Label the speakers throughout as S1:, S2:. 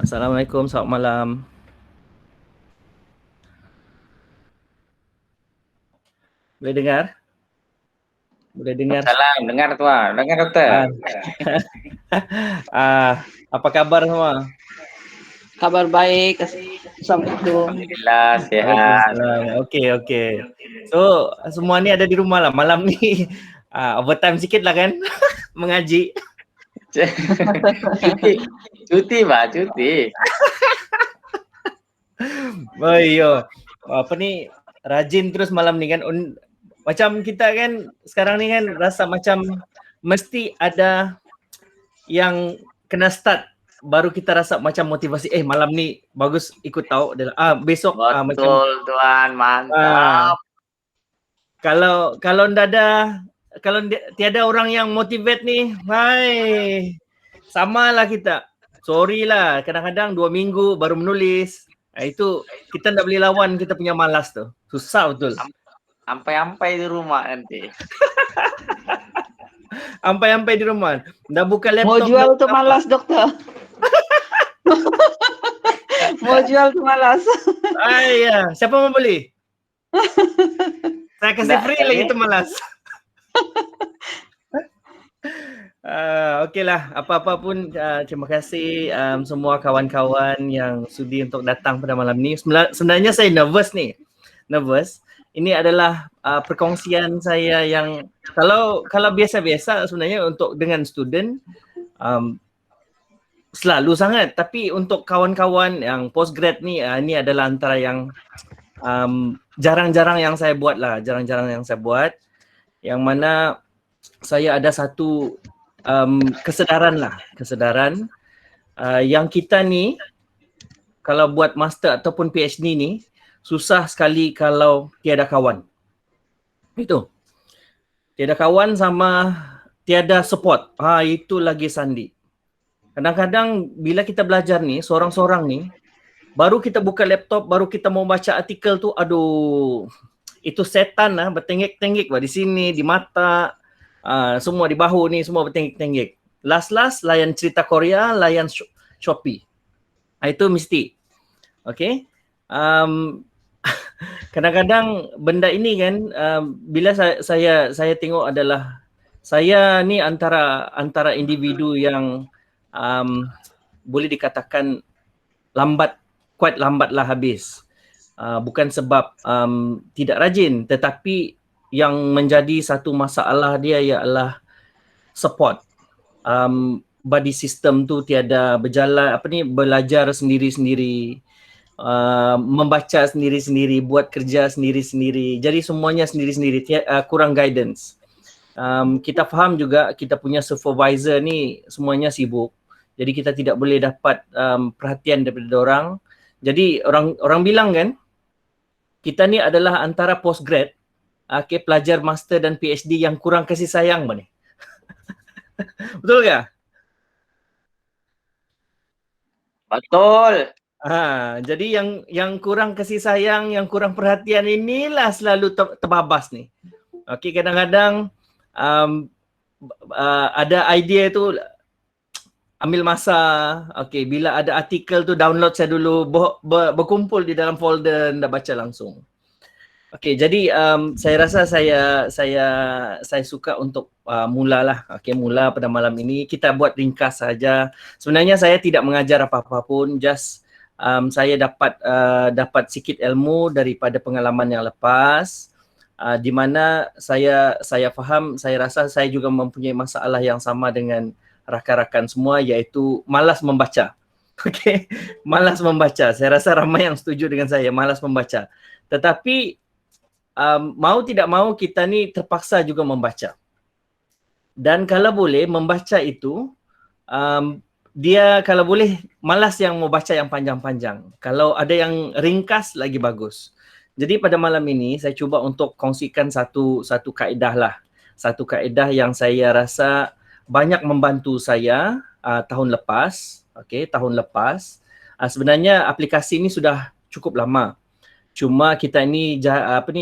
S1: Assalamualaikum, selamat malam. Boleh dengar? Boleh dengar?
S2: Salam, dengar tuan, dengar dokter.
S1: Ah, apa kabar semua?
S3: Kabar baik. Assalamualaikum.
S2: Alhamdulillah sehat.
S1: Waalaikumsalam. Okey. So, semua ni ada di rumah lah. Malam ni overtime sikit lah kan? Mengaji.
S2: cuti Pak, cuti.
S1: Oh iya. Apa ni, rajin terus malam ni kan. Macam kita kan sekarang ni kan rasa macam mesti ada yang kena start baru kita rasa macam motivasi malam ni bagus ikut tahu besok macam
S2: Betul tuan, mantap.
S1: kalau ndak ada, kalau tiada orang yang motivate ni, hai samalah kita. Sorry lah, kadang-kadang 2 minggu baru menulis. Itu kita ndak boleh lawan kita punya malas tu. Susah betul.
S2: Ampai-ampai di rumah nanti.
S1: Ampai-ampai di rumah. Ndak buka laptop.
S3: Mau jual tu malas dokter. Mau jual tu malas.
S1: Ya, siapa mau beli? Saya kasih free lagi tu malas. Okeylah, apa-apa pun terima kasih semua kawan-kawan yang sudi untuk datang pada malam ni. Sebenarnya saya nervous. Ini adalah perkongsian saya yang kalau biasa-biasa sebenarnya untuk dengan student selalu sangat, tapi untuk kawan-kawan yang postgrad ni ini adalah antara yang jarang-jarang yang saya buat, yang mana saya ada satu kesedaran yang kita ni kalau buat master ataupun PhD ni susah sekali kalau tiada kawan. Itu. Tiada kawan sama tiada support. Itu lagi sandi. Kadang-kadang bila kita belajar ni seorang-seorang ni, baru kita buka laptop, baru kita mau baca artikel tu, aduh, itu setan bertenggek-tenggek di sini, di mata, semua di bahu ni, semua bertenggek-tenggek. Last layan cerita Korea, layan Shopee. Itu mesti. Okay. Kadang-kadang benda ini kan, bila saya tengok adalah saya ni antara individu yang boleh dikatakan quite lambatlah habis. Bukan sebab tidak rajin, tetapi yang menjadi satu masalah dia ialah support. Body system tu tiada berjalan, belajar sendiri-sendiri, membaca sendiri-sendiri, buat kerja sendiri-sendiri. Jadi semuanya sendiri-sendiri, kurang guidance. Kita faham juga kita punya supervisor ni semuanya sibuk. Jadi kita tidak boleh dapat perhatian daripada orang. Jadi orang bilang kan, kita ni adalah antara postgrad, pelajar master dan PhD yang kurang kasih sayang ni. Betul ke?
S2: Betul.
S1: Jadi yang kurang kasih sayang, yang kurang perhatian inilah selalu terbabas ni. Okey, kadang-kadang ada idea tu ambil masa. Okey, bila ada artikel tu download saya dulu, berkumpul di dalam folder dan baca langsung. Okey, jadi saya rasa saya suka untuk mula pada malam ini. Kita buat ringkas saja. Sebenarnya saya tidak mengajar apa-apa pun, just saya dapat sikit ilmu daripada pengalaman yang lepas, di mana saya faham, saya rasa saya juga mempunyai masalah yang sama dengan rakan-rakan semua, iaitu malas membaca. Okey, malas membaca. Saya rasa ramai yang setuju dengan saya, malas membaca. Tetapi mau tidak mau kita ni terpaksa juga membaca. Dan kalau boleh membaca itu dia kalau boleh malas yang mau baca yang panjang-panjang. Kalau ada yang ringkas lagi bagus. Jadi pada malam ini saya cuba untuk kongsikan satu kaedah lah. Satu kaedah yang saya rasa banyak membantu saya tahun lepas. Okey, tahun lepas. Sebenarnya aplikasi ini sudah cukup lama. Cuma kita ini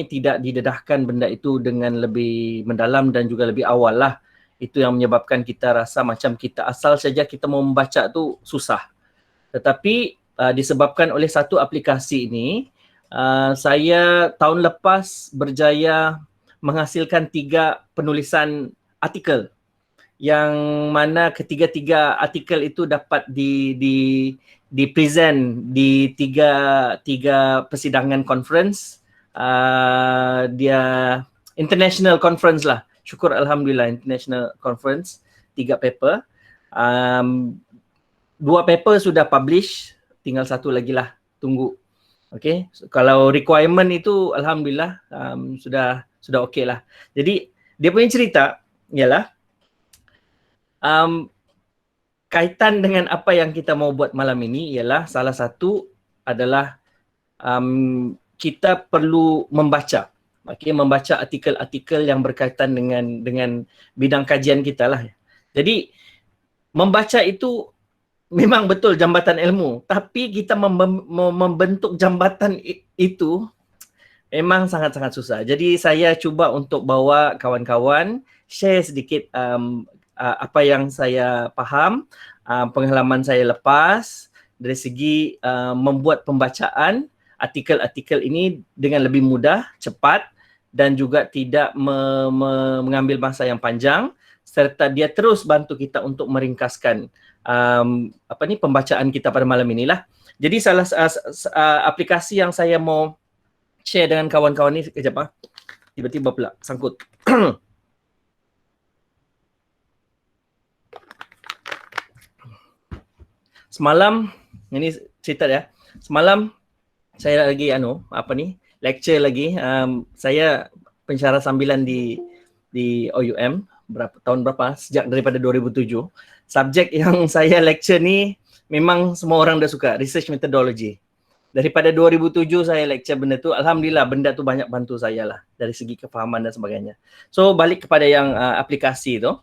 S1: tidak didedahkan benda itu dengan lebih mendalam dan juga lebih awal lah. Itu yang menyebabkan kita rasa macam kita asal saja kita mau membaca tu susah. Tetapi disebabkan oleh satu aplikasi ini, saya tahun lepas berjaya menghasilkan 3 penulisan artikel yang mana ketiga-tiga artikel itu dapat di present di tiga persidangan conference. Dia international conference lah. Syukur alhamdulillah, international conference, 3 paper. 2 paper sudah publish, tinggal 1 lagi lah, tunggu. Okay, so, kalau requirement itu alhamdulillah sudah okey lah. Jadi dia punya cerita ialah kaitan dengan apa yang kita mau buat malam ini ialah salah satu adalah kita perlu membaca. Okay, membaca artikel-artikel yang berkaitan dengan bidang kajian kita lah. Jadi membaca itu memang betul jambatan ilmu, tapi kita membentuk jambatan itu memang sangat-sangat susah. Jadi saya cuba untuk bawa kawan-kawan share sedikit apa yang saya faham, pengalaman saya lepas dari segi membuat pembacaan artikel-artikel ini dengan lebih mudah, cepat dan juga tidak mengambil masa yang panjang, serta dia terus bantu kita untuk meringkaskan pembacaan kita pada malam inilah. Jadi salah aplikasi yang saya mau share dengan kawan-kawan ni kejap tiba-tiba pula sangkut. Semalam ini cerita ya. Semalam saya lagi lecture lagi. Saya pensyarah sambilan di OUM tahun berapa? Sejak daripada 2007. Subjek yang saya lecture ni memang semua orang dah suka, research methodology. Daripada 2007 saya lecture benda tu, alhamdulillah benda tu banyak bantu saya lah dari segi kefahaman dan sebagainya. So balik kepada yang aplikasi tu.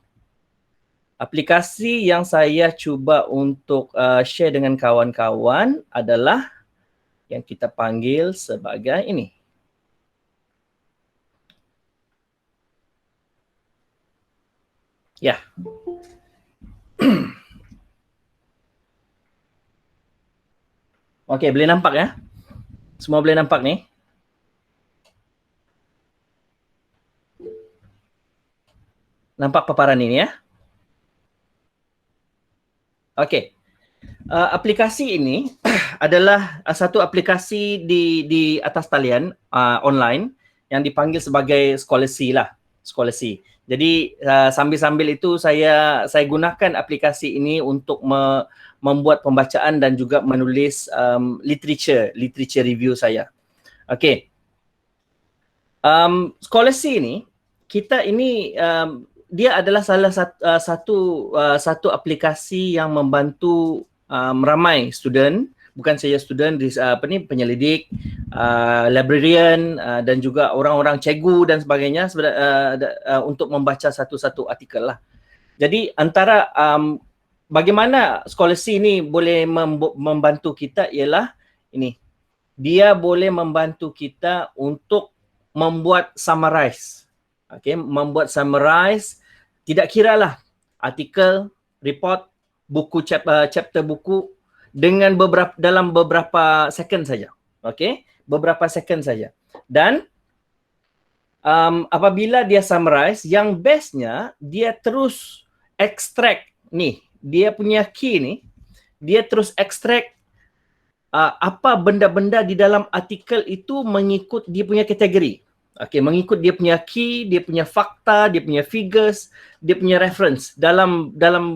S1: Aplikasi yang saya cuba untuk share dengan kawan-kawan adalah yang kita panggil sebagai ini. Ya. Okey, boleh nampak ya? Semua boleh nampak ni? Nampak paparan ini ya? Okey. Aplikasi ini adalah satu aplikasi di atas talian online yang dipanggil sebagai Scholasy lah. Scholasy. Jadi sambil-sambil itu saya gunakan aplikasi ini untuk membuat pembacaan dan juga menulis literature review saya. Okey. Scholasy ini dia adalah salah satu aplikasi yang membantu ramai student, bukan saja student, penyelidik, librarian dan juga orang-orang cikgu dan sebagainya untuk membaca satu-satu artikel lah. Jadi antara bagaimana Scholasy ini boleh membantu kita ialah ini. Dia boleh membantu kita untuk membuat summarize. Okay, membuat summarize, tidak kiralah artikel, report, buku chapter buku dengan dalam beberapa second saja. Okey, beberapa second saja. Dan apabila dia summarize, yang bestnya dia terus extract ni, dia punya key ni, dia terus extract apa benda-benda di dalam artikel itu mengikut dia punya kategori. Okey, mengikut dia punya key, dia punya fakta, dia punya figures, dia punya reference dalam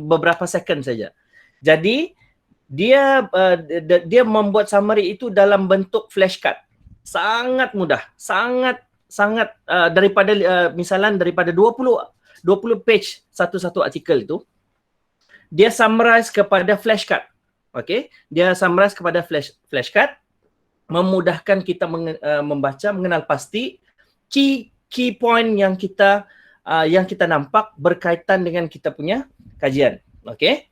S1: beberapa second saja. Jadi dia membuat summary itu dalam bentuk flashcard. Sangat mudah, sangat daripada misalan daripada 20 page satu artikel itu, dia summarize kepada flashcard. Okey, dia summarize kepada flashcard, memudahkan kita membaca, mengenal pasti key point yang kita nampak berkaitan dengan kita punya kajian. Okey.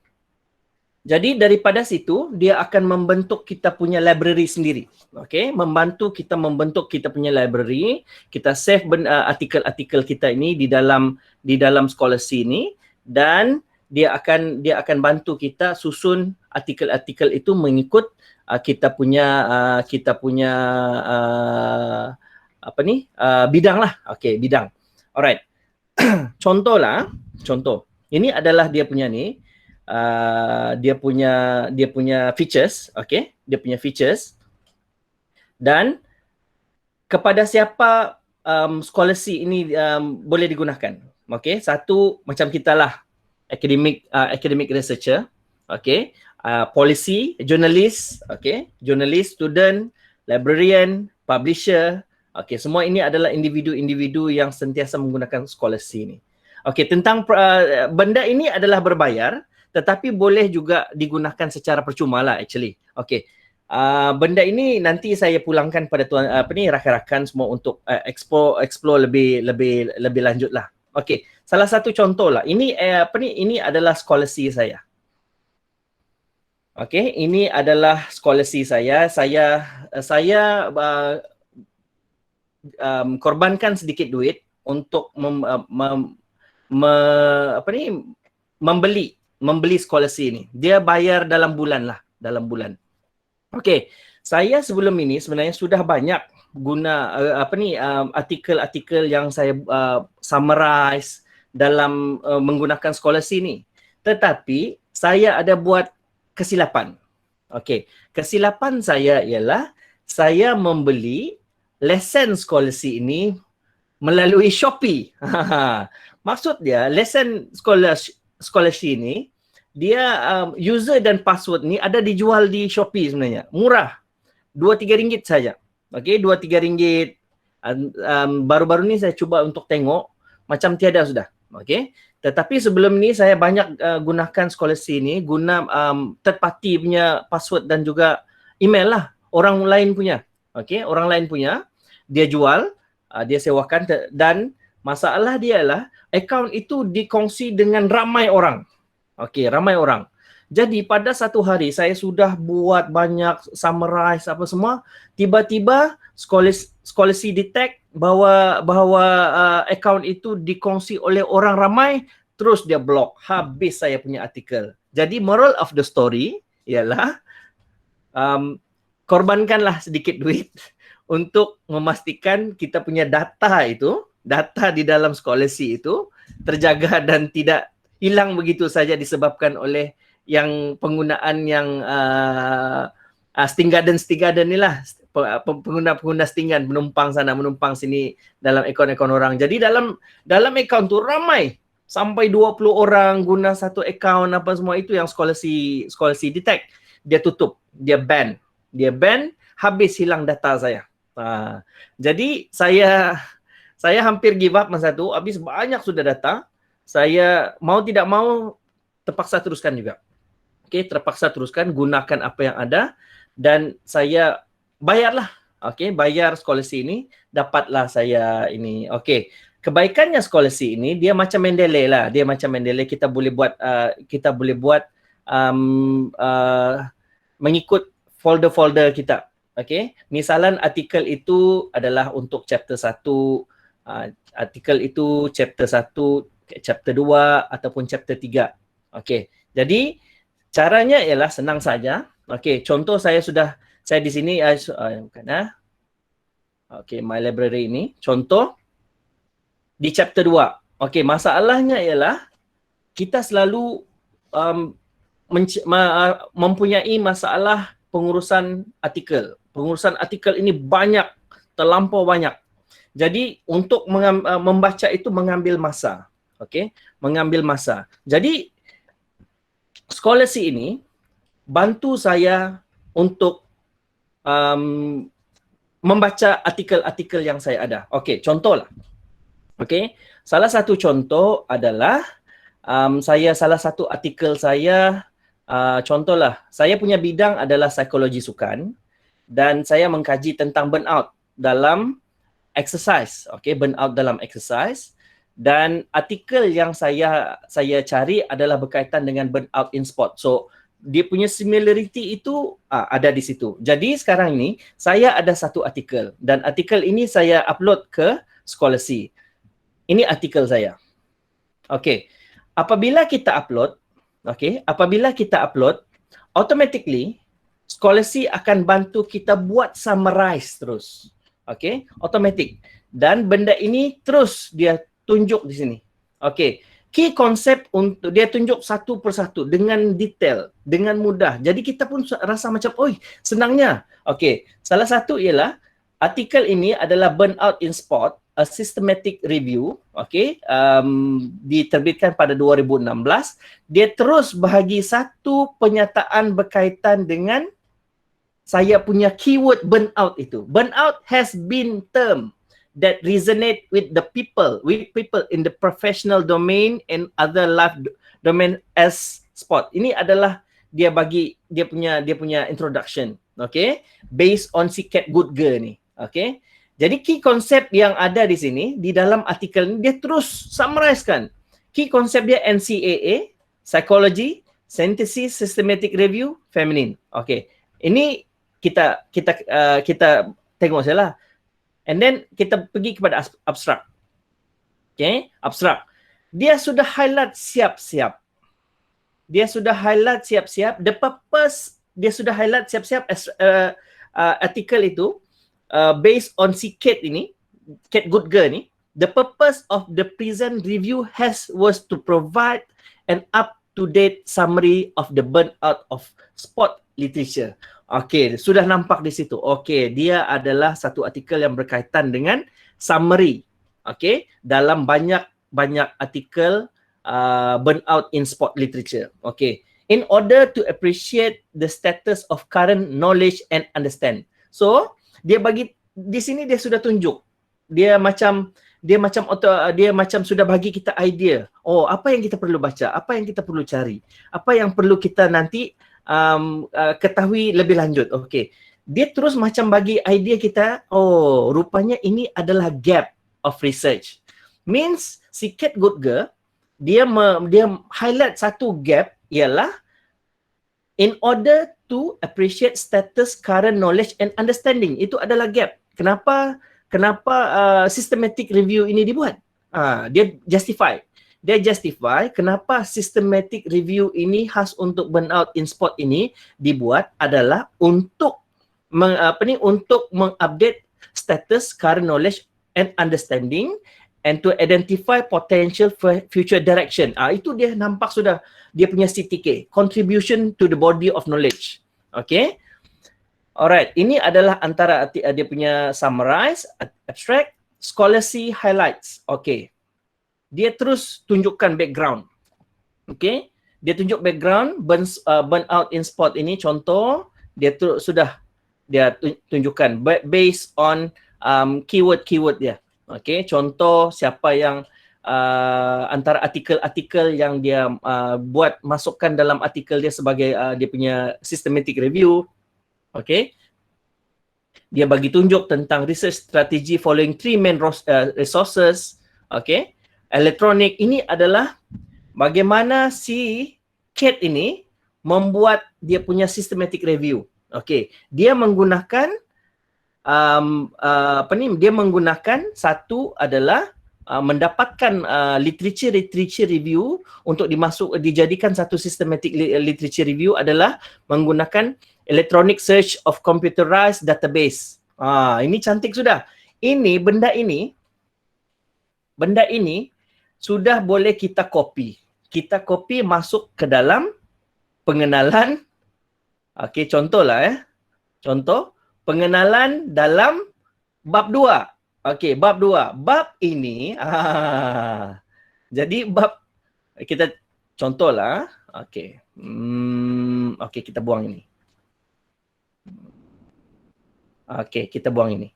S1: Jadi daripada situ dia akan membentuk kita punya library sendiri. Okey, membantu kita membentuk kita punya library, kita save artikel-artikel kita ini di dalam Scholasy ini, dan dia akan bantu kita susun artikel-artikel itu mengikut kita punya bidang lah. Okey, bidang. Alright. Contoh. Ini adalah dia punya ni. Dia punya features, okey? Dia punya features. Dan kepada siapa scholarship ini boleh digunakan? Okey, satu macam kita lah, academic researcher, okey, policy, journalist, okey, journalist, student, librarian, publisher, okey, semua ini adalah individu-individu yang sentiasa menggunakan scholarship ini. Okey, tentang benda ini adalah berbayar, tetapi boleh juga digunakan secara percuma lah actually. Okey. Benda ini nanti saya pulangkan pada tuan rakan-rakan semua untuk explore lebih lanjut lah. Okey, salah satu contoh lah. Ini adalah scholarship saya. Okey, ini adalah scholarship saya. Saya korbankan sedikit duit untuk membeli scholarship ini. Dia bayar dalam bulan. Okey, saya sebelum ini sebenarnya sudah banyak guna artikel-artikel yang saya summarize dalam menggunakan scholarship ni. Tetapi saya ada buat kesilapan. Okey, kesilapan saya ialah saya membeli lesen scholarship ini melalui Shopee. Maksud dia lesen scholarship ini dia user dan password ni ada dijual di Shopee sebenarnya. Murah. 2-3 ringgit saja. Okey, 2-3 ringgit. Baru-baru ni saya cuba untuk tengok macam tiada sudah. Okey. Tetapi sebelum ni saya banyak gunakan scholarship ni guna third party punya password dan juga email lah. Orang lain punya. Okey, orang lain punya dia jual, dia sewakan dan masalah dia lah akaun itu dikongsi dengan ramai orang. Okey, ramai orang. Jadi pada satu hari saya sudah buat banyak summarize apa semua, tiba-tiba scholarship detect bahawa akaun itu dikongsi oleh orang ramai, terus dia block. Habis saya punya artikel. Jadi moral of the story ialah korbankanlah sedikit duit untuk memastikan kita punya data di dalam scholarship itu terjaga dan tidak hilang begitu saja disebabkan oleh yang penggunaan yang Sting Garden ni lah, pengguna Stingan, menumpang sana menumpang sini dalam akaun-akaun orang. Jadi dalam akaun tu ramai sampai 20 orang guna satu akaun apa semua itu yang scholarship detect. Dia tutup, dia ban, habis hilang data saya. Jadi saya hampir give up masa tu, habis banyak sudah data. Saya mau tidak mau terpaksa teruskan juga. Okey, terpaksa teruskan, gunakan apa yang ada dan saya bayarlah. Okey, bayar scholarship ini, dapatlah saya ini. Okey, kebaikannya scholarship ini dia macam Mendeley lah. Dia macam Mendeley, kita boleh buat mengikut folder-folder kita. Okey, misalan artikel itu adalah untuk chapter 1, artikel itu chapter 1, chapter 2 ataupun chapter 3. Okey. Jadi caranya ialah senang saja. Okey, contoh saya di sini Okey, my library ini. Contoh di chapter 2. Okey, masalahnya ialah kita selalu mempunyai masalah pengurusan artikel. Pengurusan artikel ini banyak, terlampau banyak. Jadi untuk membaca itu mengambil masa. Okey, mengambil masa. Jadi scholarship ini bantu saya untuk membaca artikel-artikel yang saya ada. Okey, contohlah. Okey, salah satu contoh adalah salah satu artikel saya, contohlah, saya punya bidang adalah psikologi sukan dan saya mengkaji tentang burnout dalam exercise. Okey, burnout dalam exercise. Dan artikel yang saya cari adalah berkaitan dengan burnout in sport. So, dia punya similarity itu ada di situ. Jadi sekarang ini saya ada satu artikel dan artikel ini saya upload ke scholarship. Ini artikel saya. Okey. apabila kita upload, automatically Scholasty akan bantu kita buat summarize terus. Okey, automatic. Dan benda ini terus dia tunjuk di sini. Okey, key konsep untuk dia tunjuk satu persatu dengan detail, dengan mudah. Jadi kita pun rasa macam, oi, senangnya. Okey, salah satu ialah artikel ini adalah Burnout in Sport, a systematic review. Okey, diterbitkan pada 2016. Dia terus bahagi satu penyataan berkaitan dengan saya punya keyword burnout itu. Burnout has been term that resonate with people in the professional domain and other life domain as sport. Ini adalah dia bagi dia punya introduction, okay? Based on si Cat Goodger ni, okay? Jadi key konsep yang ada di sini di dalam artikel ni dia terus summarizekan. Key konsep dia NCAA, psychology, synthesis, systematic review, feminine. Okay. Ini kita tengok sajalah. And then kita pergi kepada abstrak. Okay, abstrak. Dia sudah highlight siap-siap. The purpose dia sudah highlight siap-siap artikel itu based on si Cat Goodger ni. The purpose of the present review was to provide an up-to-date summary of the burnout of sport literature. Okey, sudah nampak di situ. Okey, dia adalah satu artikel yang berkaitan dengan summary. Okey, dalam banyak artikel burnout in sport literature. Okey, in order to appreciate the status of current knowledge and understand. So, dia bagi di sini dia sudah tunjuk. Dia macam sudah bagi kita idea. Oh, apa yang kita perlu baca, apa yang kita perlu cari, apa yang perlu kita nanti ketahui lebih lanjut. Okey. Dia terus macam bagi idea kita, oh, rupanya ini adalah gap of research. Means si Cat Goodger dia highlight satu gap ialah in order to appreciate status, current knowledge and understanding. Itu adalah gap. Kenapa systematic review ini dibuat? Dia justify kenapa systematic review ini khas untuk burnout in sport ini dibuat adalah untuk mengupdate status, current knowledge and understanding and to identify potential future direction. Itu dia nampak sudah dia punya CTK, contribution to the body of knowledge. Okay. Alright, ini adalah antara dia punya summarize, abstract, scholarly highlights. Okay. Dia terus tunjukkan background. Okay. Dia tunjuk background burnout in sport ini, contoh dia sudah dia tunjukkan based on keyword dia. Okay. Contoh siapa yang antara artikel-artikel yang dia buat masukkan dalam artikel dia sebagai dia punya systematic review. Okay. Dia bagi tunjuk tentang research strategy following 3 main resources. Okay. Elektronik ini adalah bagaimana si Cat ini membuat dia punya systematic review. Okey, dia menggunakan dia menggunakan satu adalah mendapatkan literature review untuk dijadikan satu systematic literature review adalah menggunakan electronic search of computerized database. Ini cantik sudah. Benda ini sudah boleh kita copy. Kita copy masuk ke dalam pengenalan. Okey, contohlah Contoh, pengenalan dalam bab 2. Okey, bab 2. Bab ini, jadi bab, kita contohlah. Okey. Okey, kita buang ini. Okey, kita buang ini.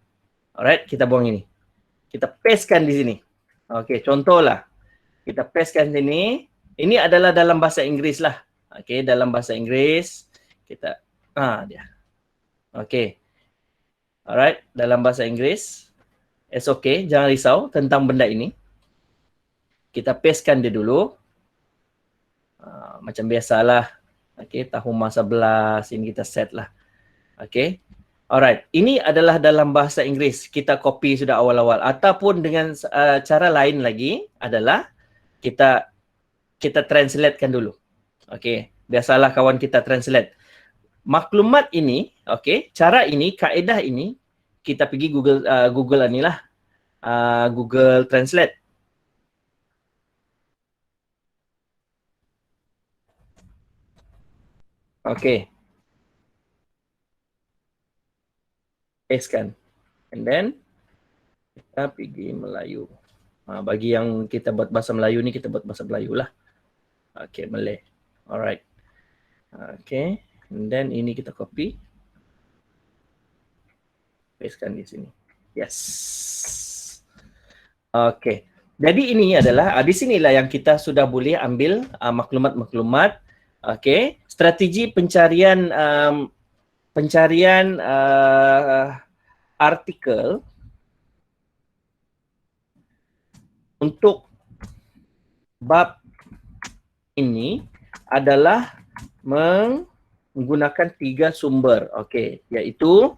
S1: Alright, kita buang ini. Kita pastekan di sini. Okey, contohlah. Kita pastekan sini. Ini adalah dalam bahasa Inggeris lah. Okey, dalam bahasa Inggeris kita dia. Okey. Alright, dalam bahasa Inggeris. It's okay, jangan risau tentang benda ini. Kita pastekan dia dulu. Macam biasalah. Okey, tahun masa 11 ini kita set lah. Okey. Alright, ini adalah dalam bahasa Inggeris. Kita copy sudah awal-awal. Ataupun dengan cara lain lagi adalah kita kita translatekan dulu. Okey, biasalah kawan kita translate. Maklumat ini, okey, cara ini, kaedah ini kita pergi Google inilah Google Translate. Okey. Pastekan. And then kita pergi Melayu. Bagi yang kita buat bahasa Melayu ni, kita buat bahasa Melayu lah. Okay, Malay. Alright. Okay. And then ini kita copy. Pastekan di sini. Yes. Okay. Jadi ini adalah, di sinilah yang kita sudah boleh ambil maklumat-maklumat. Okay. Strategi pencarian artikel untuk bab ini adalah menggunakan 3 sumber, okey, iaitu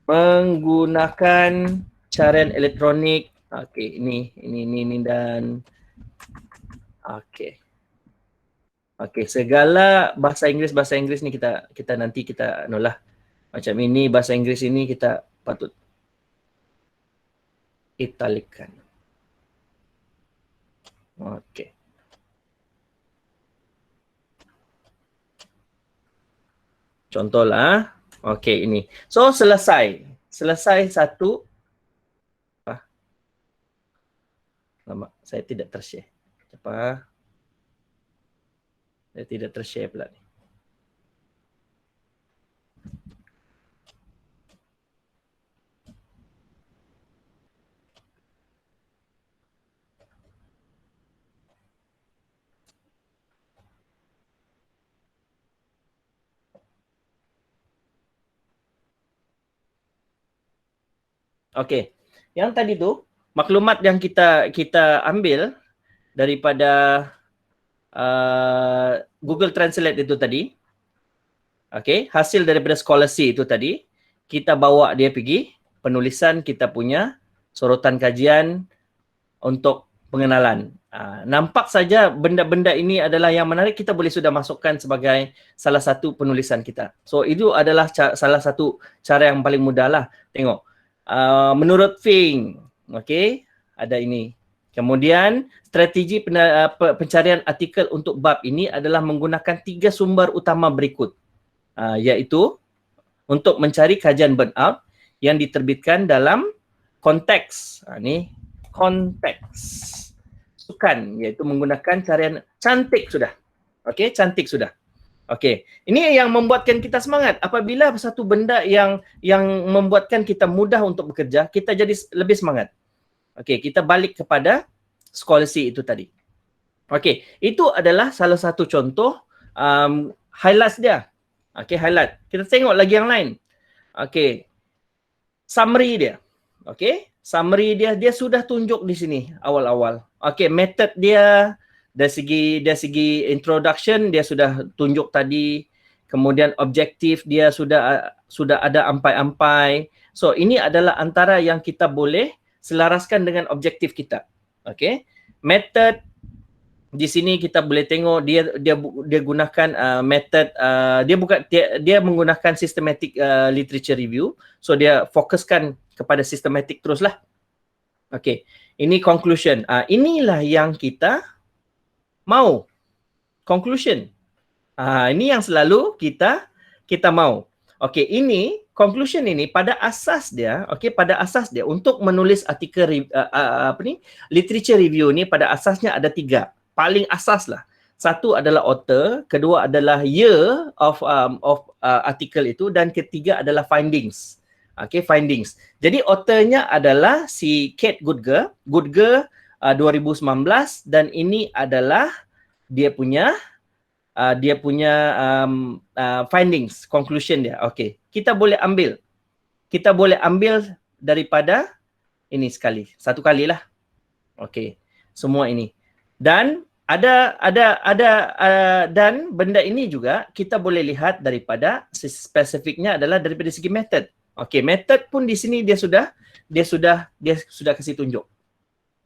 S1: menggunakan carian elektronik, okey, ini dan okey. Okey, segala bahasa Inggris ni kita nanti kita anulah. Macam ini bahasa Inggris ini kita patut italikan. Okey. Contohlah. Okey, ini. So selesai satu. Lama, saya tidak tershare. Cepat. Saya tidak tershare pula ni. Okey. Yang tadi tu maklumat yang kita ambil daripada Google Translate itu tadi. Okey, hasil daripada Scholasty itu tadi, kita bawa dia pergi penulisan kita punya sorotan kajian untuk pengenalan. Nampak saja benda-benda ini adalah yang menarik, kita boleh sudah masukkan sebagai salah satu penulisan kita. So itu adalah salah satu cara yang paling mudah lah. Tengok. Menurut Fing, okey, ada ini. Kemudian strategi pencarian artikel untuk bab ini adalah menggunakan 3 sumber utama berikut, iaitu untuk mencari kajian burnout yang diterbitkan dalam konteks, ni konteks sukan, iaitu menggunakan carian cantik sudah. Okey, cantik sudah. Okey, ini yang membuatkan kita semangat. Apabila satu benda yang membuatkan kita mudah untuk bekerja, kita jadi lebih semangat. Okey, kita balik kepada Scholasty itu tadi. Okey, itu adalah salah satu contoh highlights dia. Okey, highlight. Kita tengok lagi yang lain. Okey, summary dia. Okey, summary dia sudah tunjuk di sini awal-awal. Okey, method dia dari segi introduction dia sudah tunjuk tadi, kemudian objektif dia sudah ada ampai-ampai. So ini adalah antara yang kita boleh selaraskan dengan objektif kita. Okey. Method di sini kita boleh tengok dia gunakan method dia menggunakan systematic literature review. So dia fokuskan kepada systematic teruslah. Okey. Ini conclusion. Inilah yang kita mau. Conclusion. Ini yang selalu kita mau. Okey, ini conclusion ini pada asas dia, pada asas dia untuk menulis artikel literature review ni pada asasnya ada 3. Paling asas lah. Satu adalah author, kedua adalah year of artikel itu, dan ketiga adalah findings. Okey, findings. Jadi authornya adalah si Kate Goodger 2019, dan ini adalah dia punya findings, conclusion dia. Okey, kita boleh ambil daripada ini satu kali lah. Okey, semua ini. Dan dan benda ini juga kita boleh lihat daripada spesifiknya adalah daripada segi method. Okey, method pun di sini dia sudah kasih tunjuk.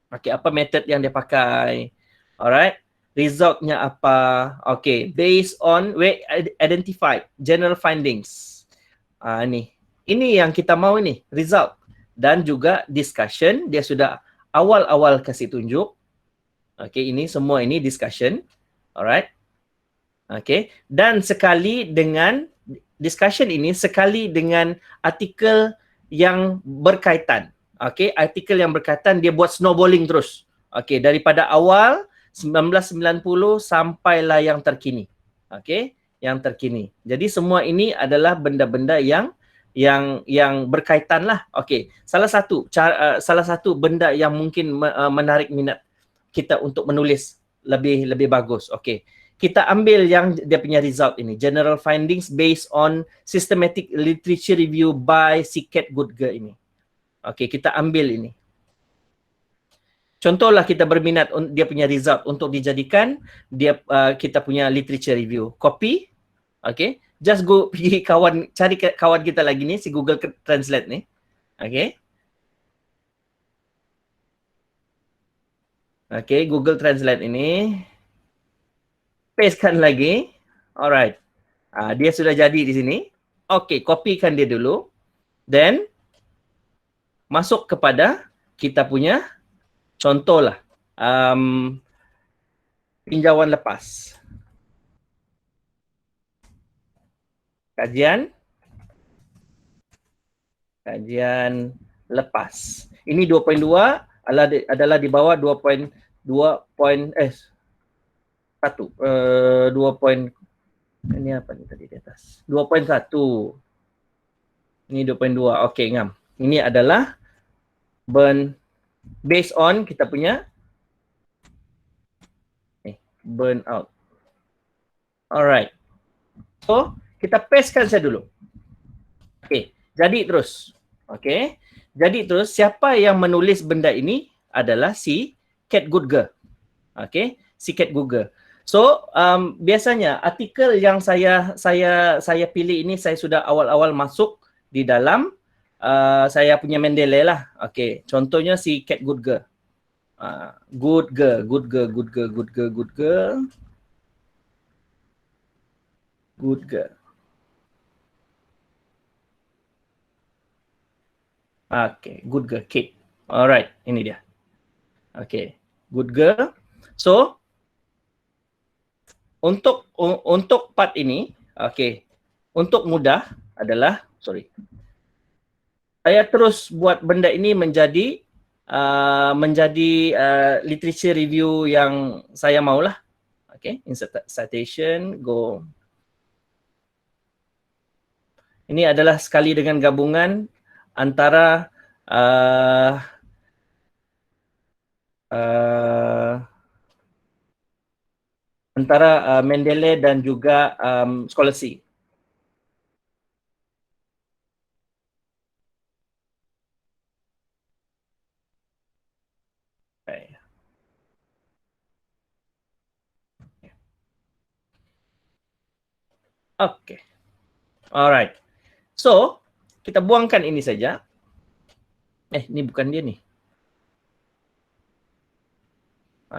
S1: Okay, apa method yang dia pakai. Alright. Resultnya apa. Okay, based on we identified general findings. Ni. Ini yang kita mau ni, result. Dan juga discussion, dia sudah awal-awal kasih tunjuk. Okay, ini semua ini discussion. Alright. Okay. Dan sekali dengan discussion ini, sekali dengan artikel yang berkaitan. Okay, artikel yang berkaitan, dia buat snowballing terus. Okay, daripada awal 1990 sampailah yang terkini. Okay, yang terkini. Jadi semua ini adalah benda-benda yang berkaitan lah. Okay, salah satu benda yang mungkin menarik minat kita untuk menulis lebih bagus. Okay, kita ambil yang dia punya result ini, general findings based on systematic literature review by Siket Gudger ini. Okay, kita ambil ini. Contohlah kita berminat dia punya result untuk dijadikan kita punya literature review. Copy. Okay, just go pergi cari kawan kita lagi ni, si Google Translate ni. Okay. Okay, Google Translate ini. Pastekan lagi. Alright. Dia sudah jadi di sini. Okay, copykan dia dulu. Then, masuk kepada kita punya contohlah. Tinjauan lepas. Kajian lepas. Ini 2.2 adalah di bawah 2.1. 2. Ini apa ni tadi di atas? 2.1. Ini 2.2. Okey, ngam. Ini adalah based on kita punya burn out. Alright. So, kita pastekan saya dulu. Okey, jadi terus. Okey. Jadi terus siapa yang menulis benda ini adalah si Cat Gudger. Okey, si Cat Gudger. So, biasanya artikel yang saya pilih ini saya sudah awal-awal masuk di dalam saya punya Mendeley lah. Okey, contohnya si Cat Gudger. Gudger. Okay, Gudger, Kate. Alright, ini dia. Okay, Gudger. So, untuk part ini, okay, untuk mudah adalah, saya terus buat benda ini menjadi literature review yang saya maulah. Okay, insert citation, go. Ini adalah sekali dengan gabungan antara Mendeley dan juga Scholastic. Okay. Alright. So, kita buangkan ini saja. Ini bukan dia ni.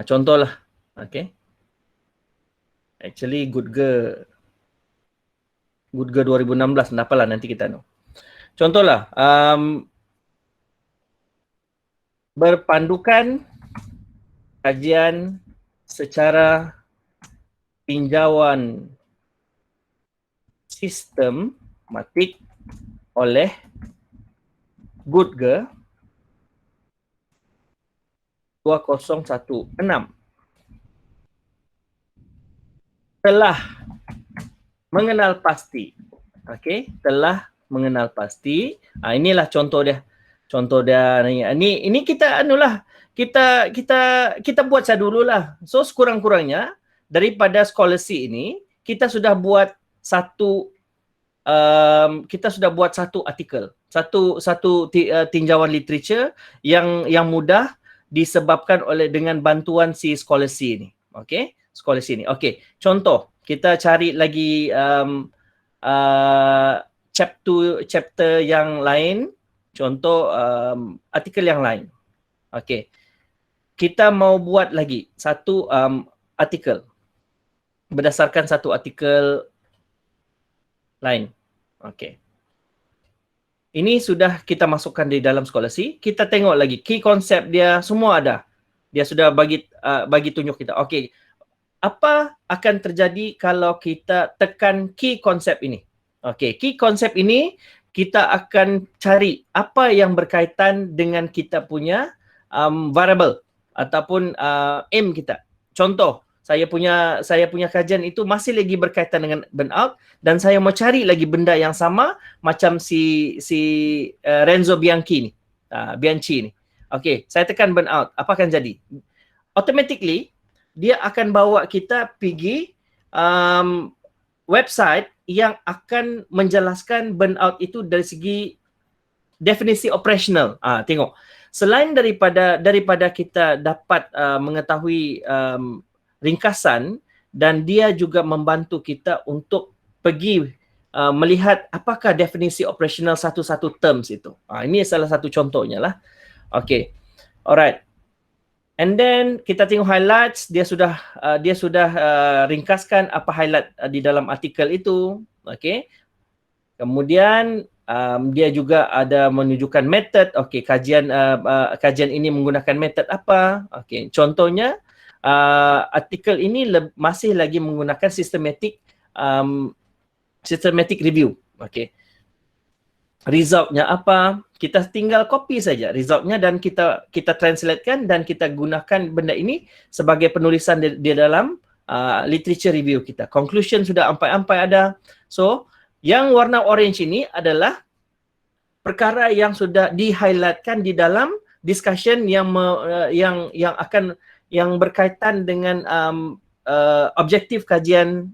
S1: Contohlah. Okay. Actually, Gudger 2016. Kenapa lah nanti kita tahu. Contohlah. Berpandukan kajian secara tinjauan sistematik oleh Gudger 2016 telah mengenal pasti. Okey, telah mengenal pasti. Inilah contoh dia. Ini kita kita buat saya dululah. So sekurang-kurangnya daripada Scholastic ini kita sudah buat satu artikel, satu tinjauan literature yang mudah disebabkan dengan bantuan si Scholastic ini. Okey, Scholastic ini. Okey, contoh kita cari lagi chapter yang lain, contoh artikel yang lain. Okey. kita mau buat lagi satu artikel berdasarkan satu artikel lain. Okey. Ini sudah kita masukkan di dalam Scholasty. Kita tengok lagi key konsep dia semua ada. Dia sudah bagi tunjuk kita. Okey. Apa akan terjadi kalau kita tekan key konsep ini? Okey, key konsep ini kita akan cari apa yang berkaitan dengan kita punya variable ataupun aim kita. Contoh, saya punya kajian itu masih lagi berkaitan dengan burnout dan saya mau cari lagi benda yang sama macam si Renzo Bianchi ni. Okey, saya tekan burnout, apa akan jadi? Automatically dia akan bawa kita pergi website yang akan menjelaskan burnout itu dari segi definisi operasional. Tengok. Selain daripada kita dapat mengetahui ringkasan, dan dia juga membantu kita untuk pergi melihat apakah definisi operasional satu-satu terms itu. Ini salah satu contohnya lah. Okay. Alright. And then kita tengok highlights, dia sudah ringkaskan apa highlight di dalam artikel itu. Okay. Kemudian dia juga ada menunjukkan method. Okay, kajian ini menggunakan method apa? Okay, contohnya artikel ini masih lagi menggunakan systematic review. Okay. Resultnya apa? Kita tinggal copy saja resultnya dan kita translatekan dan kita gunakan benda ini sebagai penulisan di dalam literature review kita. Conclusion sudah ampai-ampai ada. So, yang warna orange ini adalah perkara yang sudah di-highlightkan di dalam discussion yang berkaitan dengan objektif kajian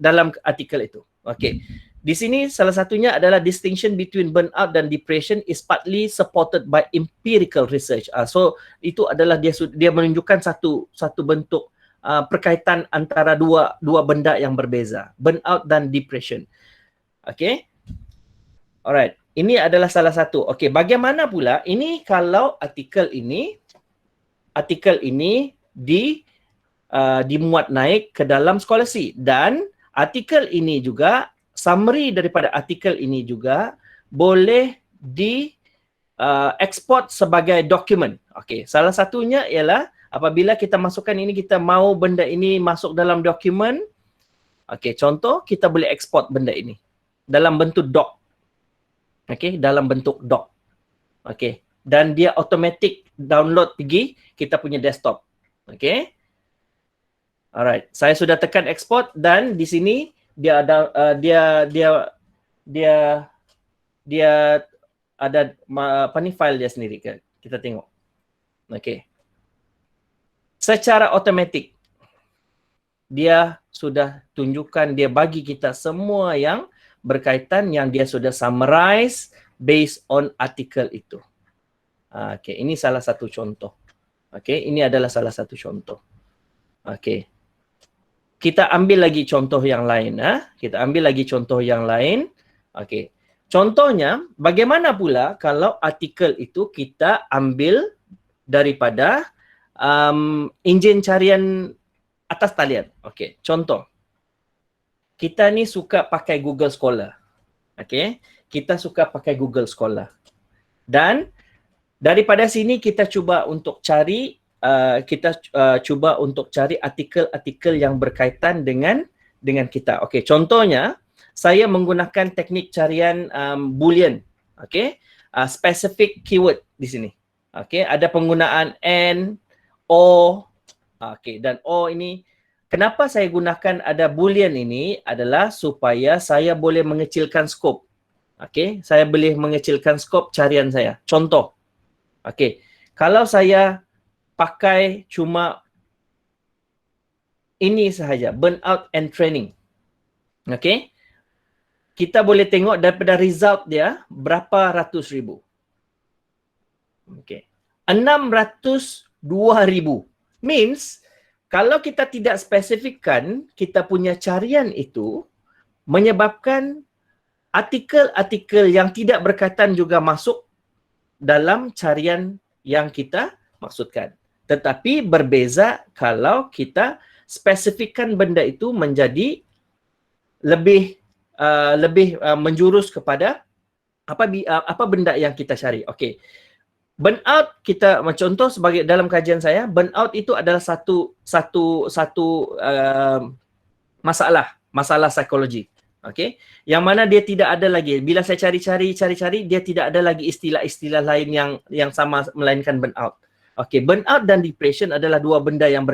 S1: dalam artikel itu. Okey. Di sini salah satunya adalah distinction between burnout dan depression is partly supported by empirical research. So itu adalah dia menunjukkan satu bentuk perkaitan antara dua benda yang berbeza, burnout dan depression. Okey. Alright. Ini adalah salah satu. Okey, bagaimana pula ini kalau artikel ini dimuat naik ke dalam Scholasty, dan artikel ini juga, summary daripada artikel ini juga boleh ekspor sebagai dokumen. Okey, salah satunya ialah apabila kita masukkan ini, kita mau benda ini masuk dalam dokumen. Okey, contoh kita boleh ekspor benda ini dalam bentuk doc. Okey, dalam bentuk doc. Okey, dan dia automatic download pergi kita punya desktop. Okey. Alright, saya sudah tekan export dan di sini dia ada dia ada apa ni file dia sendiri. Kita tengok. Okey. Secara automatik dia sudah tunjukkan, dia bagi kita semua yang berkaitan yang dia sudah summarize based on artikel itu. Okey, ini salah satu contoh. Okey, ini adalah salah satu contoh. Okey. Kita ambil lagi contoh yang lain. Kita ambil lagi contoh yang lain. Okey. Contohnya, bagaimana pula kalau artikel itu kita ambil daripada enjin carian atas talian. Okey, contoh. Kita ni suka pakai Google Scholar. Okey, kita suka pakai Google Scholar. Dan daripada sini kita cuba untuk cari artikel-artikel yang berkaitan dengan kita. Okey, contohnya saya menggunakan teknik carian Boolean. Okey, specific keyword di sini. Okey, ada penggunaan and, or. Okey, dan or ini kenapa saya gunakan ada Boolean ini adalah supaya saya boleh mengecilkan skop. Okey, saya boleh mengecilkan skop carian saya. Contoh. Okey, kalau saya pakai cuma ini sahaja, burnout and training. Okey. Kita boleh tengok daripada result dia berapa ratus ribu. Okey. 602,000. Means kalau kita tidak spesifikkan kita punya carian itu menyebabkan artikel-artikel yang tidak berkaitan juga masuk dalam carian yang kita maksudkan. Tetapi berbeza kalau kita spesifikkan benda itu menjadi lebih menjurus kepada apa benda yang kita cari. Okey. Burnout kita contoh sebagai dalam kajian saya, burnout itu adalah satu masalah psikologi. Okey. Yang mana dia tidak ada lagi, bila saya cari dia tidak ada lagi istilah-istilah lain yang sama melainkan burnout. Okey, burnout dan depression adalah dua benda yang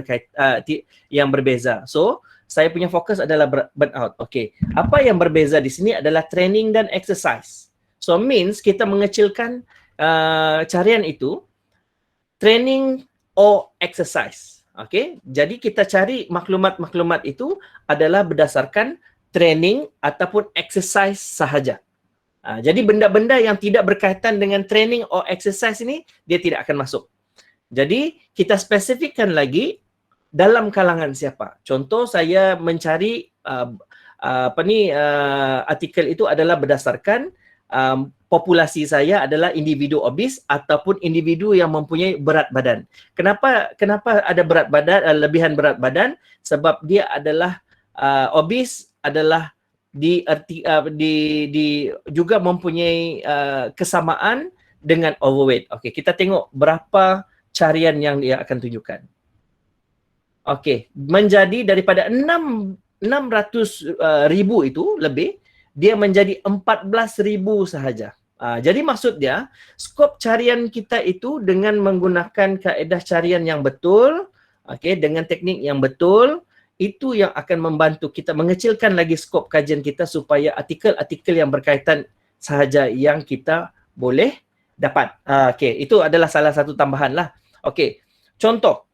S1: yang berbeza. So, saya punya fokus adalah burnout. Okey. Apa yang berbeza di sini adalah training dan exercise. So means kita mengecilkan carian itu training or exercise. Okey. Jadi kita cari maklumat-maklumat itu adalah berdasarkan training ataupun exercise sahaja. Jadi benda-benda yang tidak berkaitan dengan training or exercise ini dia tidak akan masuk. Jadi kita spesifikkan lagi dalam kalangan siapa. Contoh saya mencari artikel itu adalah berdasarkan populasi saya adalah individu obes ataupun individu yang mempunyai berat badan. Kenapa ada berat badan, lebihan berat badan? Sebab dia adalah obes adalah juga mempunyai kesamaan dengan overweight. Okey, kita tengok berapa carian yang dia akan tunjukkan. Okey, menjadi daripada 600,000 itu lebih, dia menjadi 14,000 sahaja. Jadi maksud dia, skop carian kita itu dengan menggunakan kaedah carian yang betul, okey, dengan teknik yang betul, itu yang akan membantu kita mengecilkan lagi skop kajian kita supaya artikel-artikel yang berkaitan sahaja yang kita boleh dapat. Okey, itu adalah salah satu tambahan lah. Okey, contoh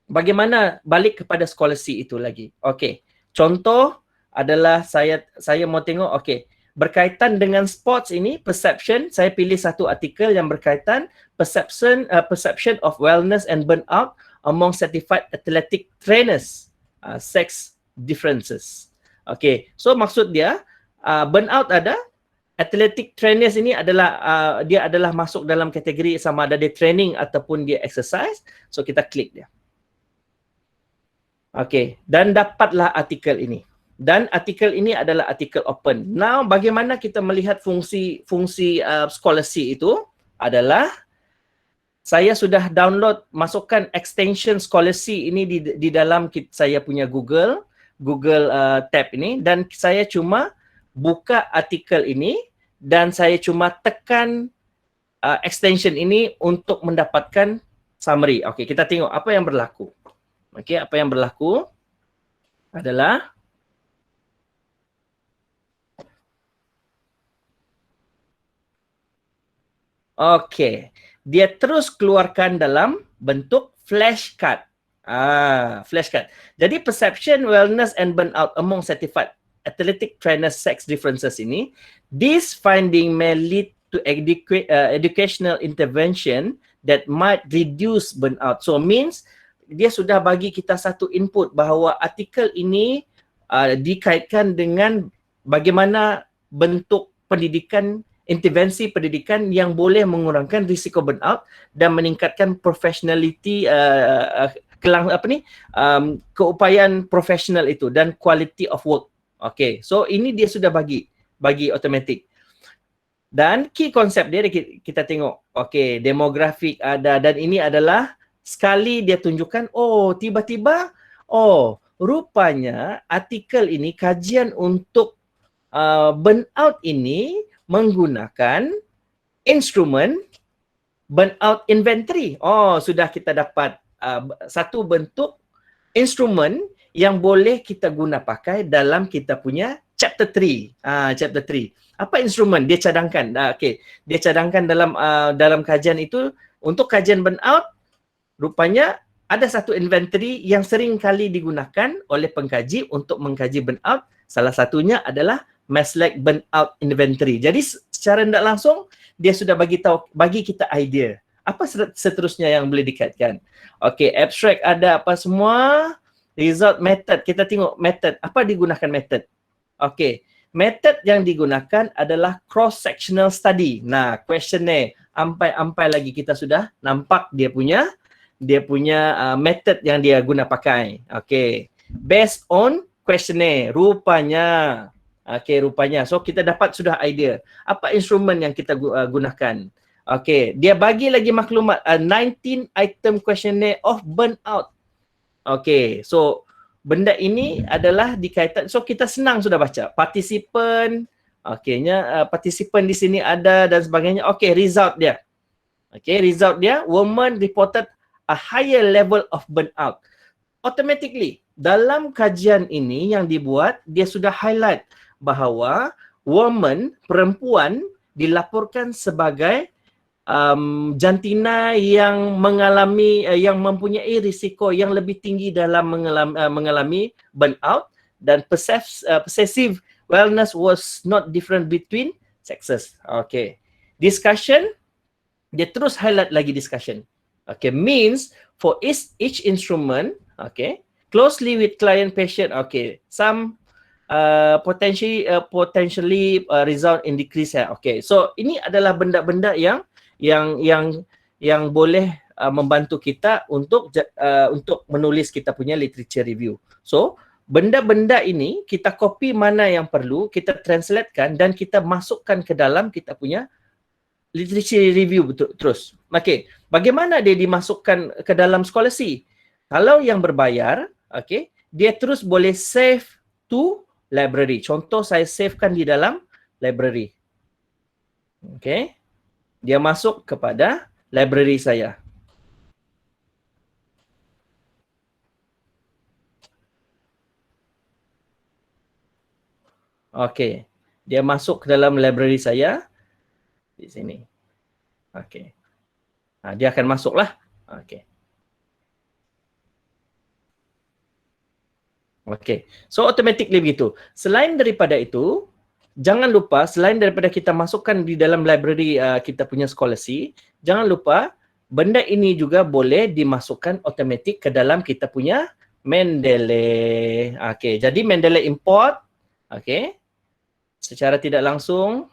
S1: bagaimana balik kepada scholarship itu lagi. Okey, contoh adalah saya mau tengok, okey, berkaitan dengan sports ini, perception, saya pilih satu artikel yang berkaitan perception of wellness and burnout among certified athletic trainers, sex differences. Okey, so maksud dia burnout ada, athletic trainers ini adalah dia adalah masuk dalam kategori sama ada dia training ataupun dia exercise. So kita klik dia. Okey, dan dapatlah artikel ini. Dan artikel ini adalah artikel open. Now bagaimana kita melihat fungsi scholarship itu adalah saya sudah download, masukkan extension scholarship ini di dalam saya punya Google tab ini, dan saya cuma buka artikel ini dan saya cuma tekan extension ini untuk mendapatkan summary. Okey, kita tengok apa yang berlaku. Okey, apa yang berlaku adalah okey, dia terus keluarkan dalam bentuk flashcard. Flashcard. Jadi perception, wellness and burnout among certified athletic trainers sex differences ini, this finding may lead to educational intervention that might reduce burnout. So means dia sudah bagi kita satu input bahawa artikel ini dikaitkan dengan bagaimana bentuk pendidikan, intervensi pendidikan yang boleh mengurangkan risiko burnout dan meningkatkan professionality keupayaan profesional itu dan quality of work. Okay, so ini dia sudah bagi automatic. Dan key konsep dia kita tengok. Okay, demografik ada, dan ini adalah sekali dia tunjukkan, oh tiba-tiba, oh rupanya artikel ini, kajian untuk burnout ini menggunakan instrumen burnout inventory. Oh, sudah kita dapat satu bentuk instrumen yang boleh kita guna pakai dalam kita punya chapter 3. Chapter 3. Apa instrumen dia cadangkan? Okey, dia cadangkan dalam kajian itu untuk kajian burnout, rupanya ada satu inventory yang sering kali digunakan oleh pengkaji untuk mengkaji burnout. Salah satunya adalah Maslach Burnout Inventory. Jadi secara tidak langsung dia sudah bagi kita idea. Apa seterusnya yang boleh dikaitkan? Okey, abstract ada apa semua? Result method, kita tengok method. Apa digunakan method? Okey, method yang digunakan adalah cross-sectional study. Nah, questionnaire, ampai-ampai lagi kita sudah nampak dia punya dia punya method yang dia guna pakai. Okay. Based on questionnaire. Rupanya. Okay, rupanya. So, kita dapat sudah idea. Apa instrumen yang kita gunakan. Okay. Dia bagi lagi maklumat. 19 item questionnaire of burnout. Okay. So, benda ini adalah dikaitan. So, kita senang sudah baca. Participant. Okay-nya, participant di sini ada dan sebagainya. Okay, result dia. Okay, result dia. Woman reported a higher level of burnout. Automatically, dalam kajian ini yang dibuat, dia sudah highlight bahawa woman, perempuan dilaporkan sebagai jantina yang mengalami, yang mempunyai risiko yang lebih tinggi dalam mengalami burnout, dan possessive wellness was not different between sexes. Okay. Discussion, dia terus highlight lagi discussion. Okay, means for each instrument, okay, closely with client patient, okay, some potentially result in decrease. Okay, so ini adalah benda-benda yang boleh membantu kita untuk menulis kita punya literature review. So benda-benda ini kita copy mana yang perlu, kita translatekan dan kita masukkan ke dalam kita punya literature review terus. Okay, bagaimana dia dimasukkan ke dalam scholarship? Kalau yang berbayar, okay, dia terus boleh save to library. Contoh saya savekan di dalam library. Okay, dia masuk kepada library saya. Okay, dia masuk ke dalam library saya di sini. Okay, dia akan masuklah. Okay. Okay, so automatically begitu. Selain daripada itu, jangan lupa selain daripada kita masukkan di dalam library kita punya scholarship, jangan lupa benda ini juga boleh dimasukkan automatic ke dalam kita punya Mendeley. Okay, jadi Mendeley import, okay, secara tidak langsung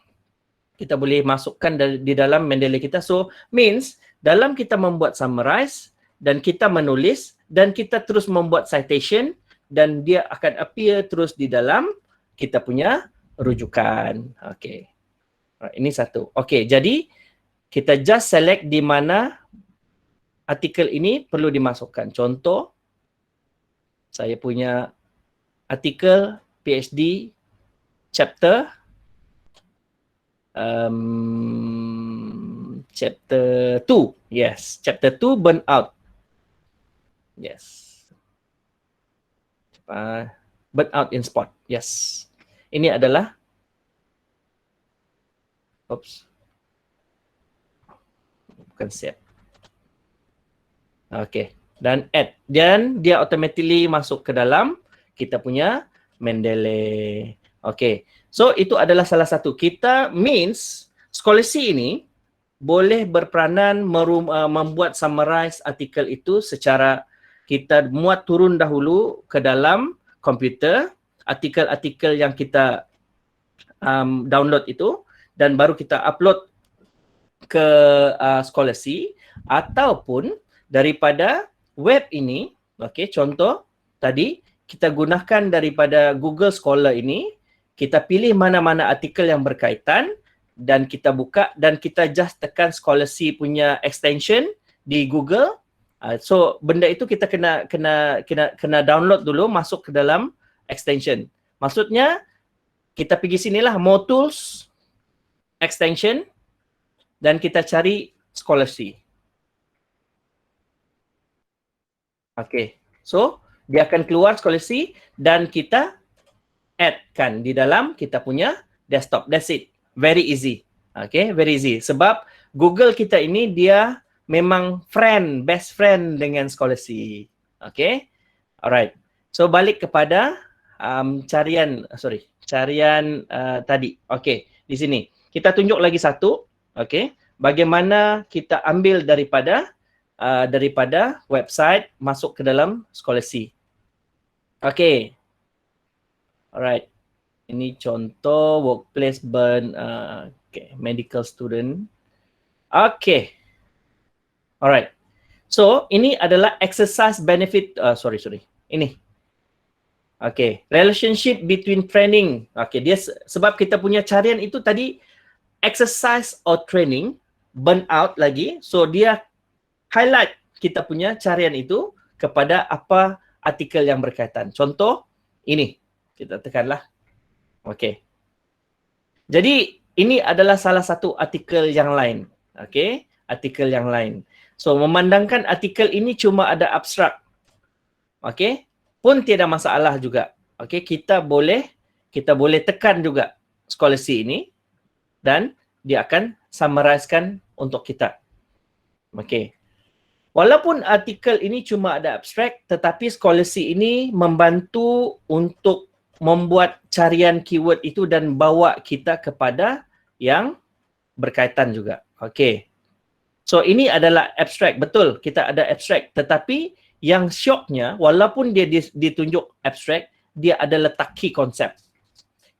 S1: kita boleh masukkan di dalam Mendeley kita. So means dalam kita membuat summarize dan kita menulis dan kita terus membuat citation, dan dia akan appear terus di dalam kita punya rujukan. Okay. Ini satu. Okay, jadi kita just select di mana artikel ini perlu dimasukkan. Contoh, saya punya artikel PhD chapter chapter 2. Yes, chapter 2 burnout. Yes. Burnout in sport. Yes. Ini adalah bukan set. Okay. Dan add. Dan dia automatically masuk ke dalam kita punya Mendeley. Okay. So itu adalah salah satu. Kita means scholarship ini boleh berperanan membuat summarize artikel itu secara kita muat turun dahulu ke dalam komputer artikel-artikel yang kita download itu, dan baru kita upload ke scholarship, ataupun daripada web ini. Okay, contoh tadi kita gunakan daripada Google Scholar ini, kita pilih mana-mana artikel yang berkaitan dan kita buka dan kita just tekan scholarship punya extension di Google. So benda itu kita kena download dulu, masuk ke dalam extension. Maksudnya kita pergi sinilah more tools, extension, dan kita cari scholarship. Okay, so dia akan keluar scholarship dan kita add-kan di dalam kita punya desktop. That's it. Very easy. Okay, very easy. Sebab Google kita ini dia memang best friend dengan scholarship. Okay, alright. So balik kepada carian tadi. Okay, di sini kita tunjuk lagi satu. Okay, bagaimana kita ambil daripada website masuk ke dalam scholarship. Okay, alright. Ini contoh workplace burn, okay, medical student. Okay. Alright. So, ini adalah exercise benefit, ini. Okay, relationship between training. Okay, dia sebab kita punya carian itu tadi exercise or training, burn out lagi. So, dia highlight kita punya carian itu kepada apa artikel yang berkaitan. Contoh, ini. Kita tekanlah. Okay. Jadi, ini adalah salah satu artikel yang lain. Okay, artikel yang lain. So, memandangkan artikel ini cuma ada abstrak. Okay, pun tiada masalah juga. Okay, kita boleh tekan juga scholarship ini dan dia akan summarizekan untuk kita. Okay. Walaupun artikel ini cuma ada abstrak, tetapi scholarship ini membantu untuk membuat carian keyword itu dan bawa kita kepada yang berkaitan juga. Okay. So, ini adalah abstrak. Betul, kita ada abstrak. Tetapi yang syoknya, walaupun dia ditunjuk abstrak, dia ada letak key concept.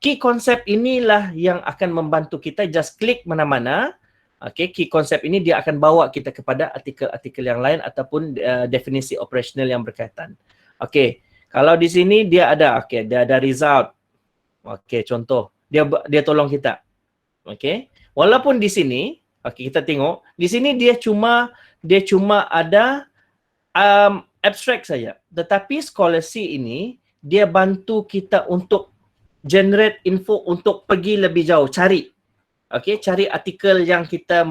S1: Key concept inilah yang akan membantu kita just klik mana-mana. Okay, key concept ini dia akan bawa kita kepada artikel-artikel yang lain ataupun definisi operasional yang berkaitan. Okay, kalau di sini dia ada, okay, dia ada result. Okay, contoh. Dia tolong kita. Okay, walaupun di sini, okay, kita tengok, di sini dia cuma ada abstrak saja. Tetapi scholarship ini dia bantu kita untuk generate info untuk pergi lebih jauh, cari. Okey, cari artikel yang kita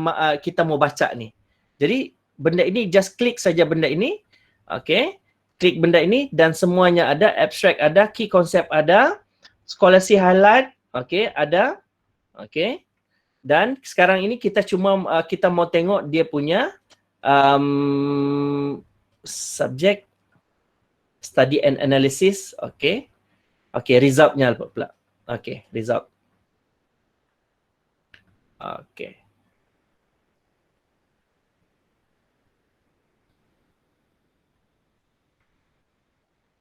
S1: mau baca ni. Jadi benda ini just klik saja benda ini. Okey, klik benda ini dan semuanya ada, abstrak ada, key concept ada, scholarship highlight, okey, ada. Okey. Dan sekarang ini kita mau tengok dia punya subject study and analysis. Okey. Okey, resultnya pula. Okey, result. Okey.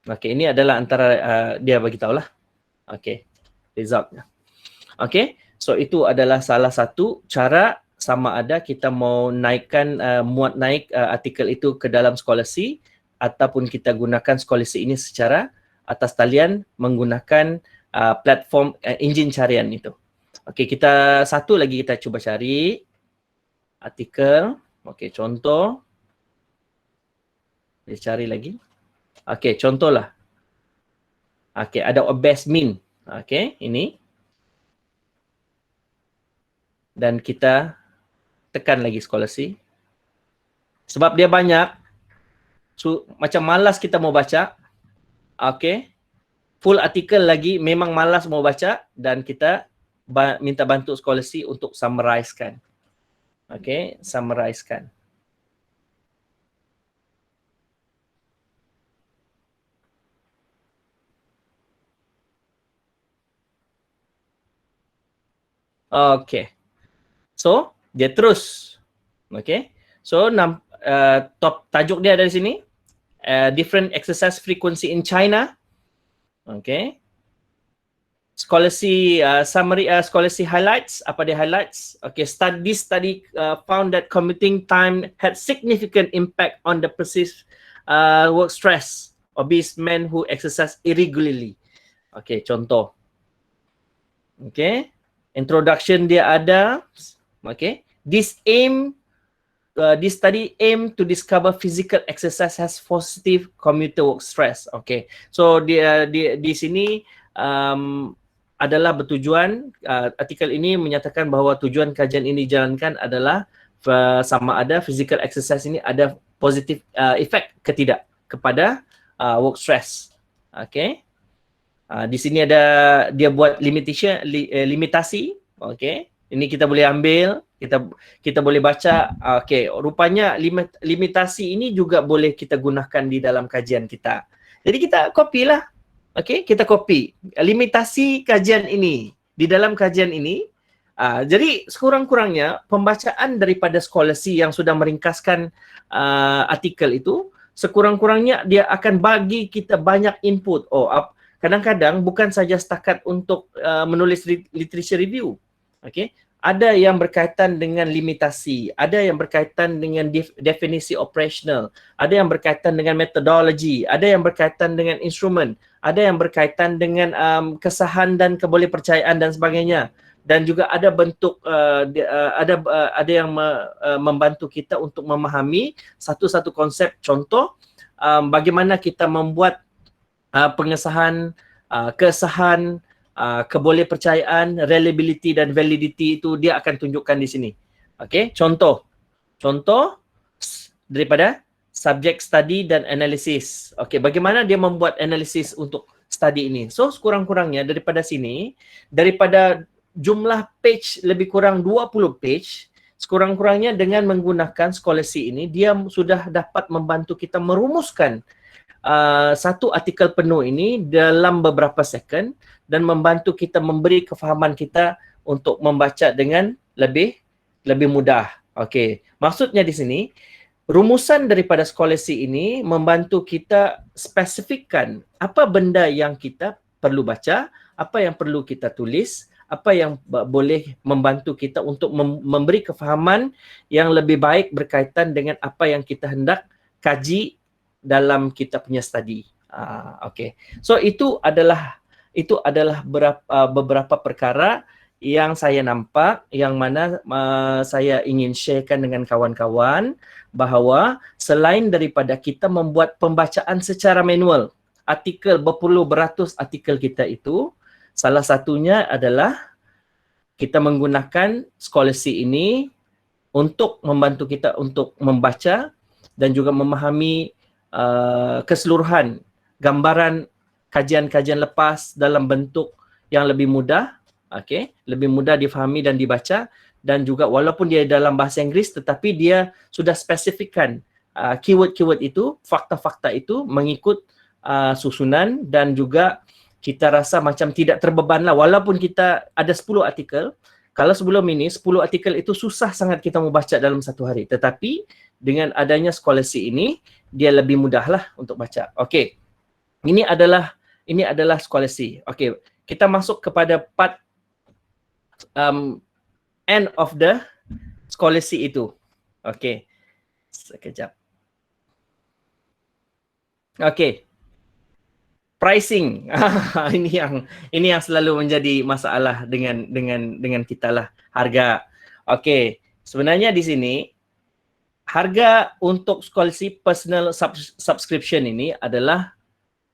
S1: Okey, ini adalah antara dia bagi tahulah. Okey, resultnya. Okey, so itu adalah salah satu cara sama ada kita mau naikkan muat naik artikel itu ke dalam scholarship ataupun kita gunakan scholarship ini secara atas talian menggunakan platform engine carian itu. Okey, kita satu lagi kita cuba cari artikel. Okey, contoh. Dia cari lagi. Okey, contohlah. Okey, ada best mean. Okey, ini. Dan kita tekan lagi scholarship. Sebab dia banyak. So, macam malas kita mau baca. Okey. Full artikel lagi memang malas mau baca dan kita minta bantu scholarship untuk summarizekan. Okey, summarizekan. Okey. So, dia terus. Okey. So, top tajuk dia ada di sini. Different exercise frequency in China. Okey. Scholarship summary, scholarship highlights. Apa dia highlights? Okay, study found that commuting time had significant impact on the perceived work stress obese men who exercise irregularly. Okay, contoh. Okay, introduction dia ada. Okay, this study aim to discover physical exercise has positive commuter work stress. Okay, so dia di sini adalah bertujuan, artikel ini menyatakan bahawa tujuan kajian ini dijalankan adalah sama ada physical exercise ini ada positif efek ke tidak kepada work stress. Okay. Di sini ada dia buat limitasi. Okay. Ini kita boleh ambil, kita boleh baca. Okay. Rupanya limitasi ini juga boleh kita gunakan di dalam kajian kita. Jadi kita copy lah. Okey, kita copy limitasi kajian ini di dalam kajian ini. Jadi sekurang-kurangnya pembacaan daripada scholarship yang sudah meringkaskan artikel itu, sekurang-kurangnya dia akan bagi kita banyak input. Kadang-kadang bukan saja setakat untuk menulis literature review. Okey, ada yang berkaitan dengan limitasi, ada yang berkaitan dengan definisi operational, ada yang berkaitan dengan metodologi, ada yang berkaitan dengan instrumen, ada yang berkaitan dengan kesahan dan kebolehpercayaan dan sebagainya. Dan juga ada bentuk ada yang membantu kita untuk memahami satu-satu konsep. Contoh, bagaimana kita membuat pengesahan, kesahan, kebolehpercayaan, reliability dan validity itu dia akan tunjukkan di sini. Okey, contoh daripada subject study dan analysis. Okey, bagaimana dia membuat analisis untuk study ini. So sekurang-kurangnya daripada sini, daripada jumlah page lebih kurang 20 page, sekurang-kurangnya dengan menggunakan Scholastic ini dia sudah dapat membantu kita merumuskan satu artikel penuh ini dalam beberapa second dan membantu kita memberi kefahaman kita untuk membaca dengan lebih mudah. Okey, maksudnya di sini rumusan daripada Scholastic ini membantu kita spesifikkan apa benda yang kita perlu baca, apa yang perlu kita tulis, apa yang boleh membantu kita untuk memberi kefahaman yang lebih baik berkaitan dengan apa yang kita hendak kaji dalam kita punya study. Okey. So itu adalah beberapa perkara yang saya nampak yang mana saya ingin sharekan dengan kawan-kawan bahawa selain daripada kita membuat pembacaan secara manual, artikel beratus artikel kita itu, salah satunya adalah kita menggunakan Scholastic ini untuk membantu kita untuk membaca dan juga memahami keseluruhan gambaran kajian-kajian lepas dalam bentuk yang lebih mudah, okey, lebih mudah difahami dan dibaca, dan juga walaupun dia dalam bahasa Inggeris tetapi dia sudah spesifikkan keyword-keyword itu, fakta-fakta itu mengikut susunan, dan juga kita rasa macam tidak terbeban lah walaupun kita ada 10 artikel. Kalau sebelum ini 10 artikel itu susah sangat kita membaca dalam satu hari, tetapi dengan adanya Scholastic ini dia lebih mudahlah untuk baca. Okey. Ini adalah Scholastic. Okey, kita masuk kepada part end of the Scholastic itu. Okey. Sekejap. Okey. Pricing. ini yang selalu menjadi masalah dengan kita lah, harga. Okey. Sebenarnya di sini harga untuk Scholastic personal subscription ini adalah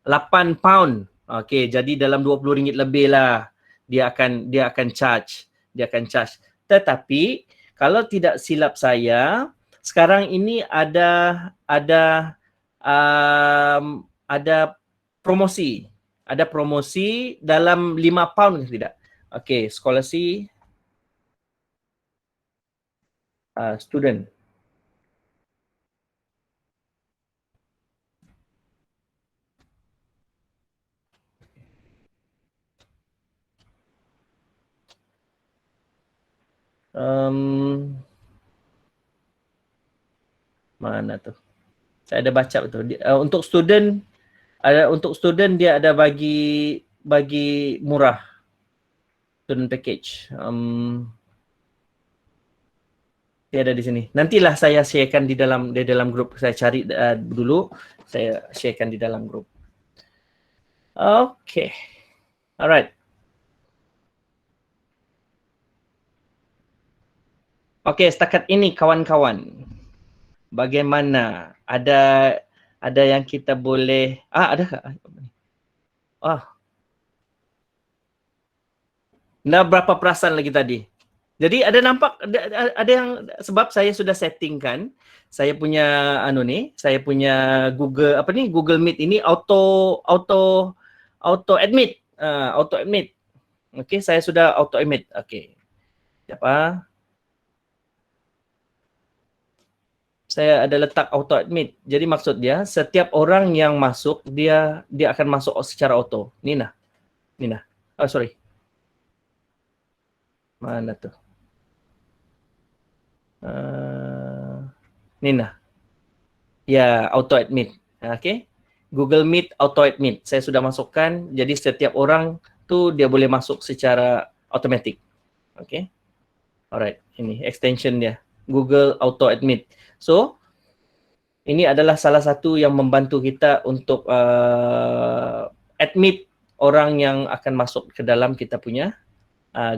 S1: 8 pound. Okey, jadi dalam RM20 lebih lah dia akan charge. Tetapi kalau tidak silap saya, sekarang ini ada promosi. Ada promosi dalam 5 pound ke tidak? Okey, Scholastic student. Mana tu? Saya ada baca betul. Untuk student dia ada bagi murah. Student package. Dia ada di sini. Nantilah saya sharekan di dalam grup. Saya cari dulu, saya sharekan di dalam grup. Okay. Alright. Okay, setakat ini kawan-kawan. Bagaimana? Ada yang kita boleh ada. Dah berapa perasan lagi tadi? Jadi ada nampak ada yang, sebab saya sudah settingkan saya punya saya punya Google Meet ini auto admit. Auto admit. Okey, saya sudah auto admit. Okey. Siapa? Saya ada letak auto admit. Jadi maksud dia setiap orang yang masuk dia akan masuk secara auto. Nina. Oh sorry. Mana tu? Nina. Ya, auto admit. Okey. Google Meet auto admit. Saya sudah masukkan. Jadi setiap orang tu dia boleh masuk secara automatik. Okey. Alright, ini extension dia. Google Auto Admit. So, ini adalah salah satu yang membantu kita untuk admit orang yang akan masuk ke dalam kita punya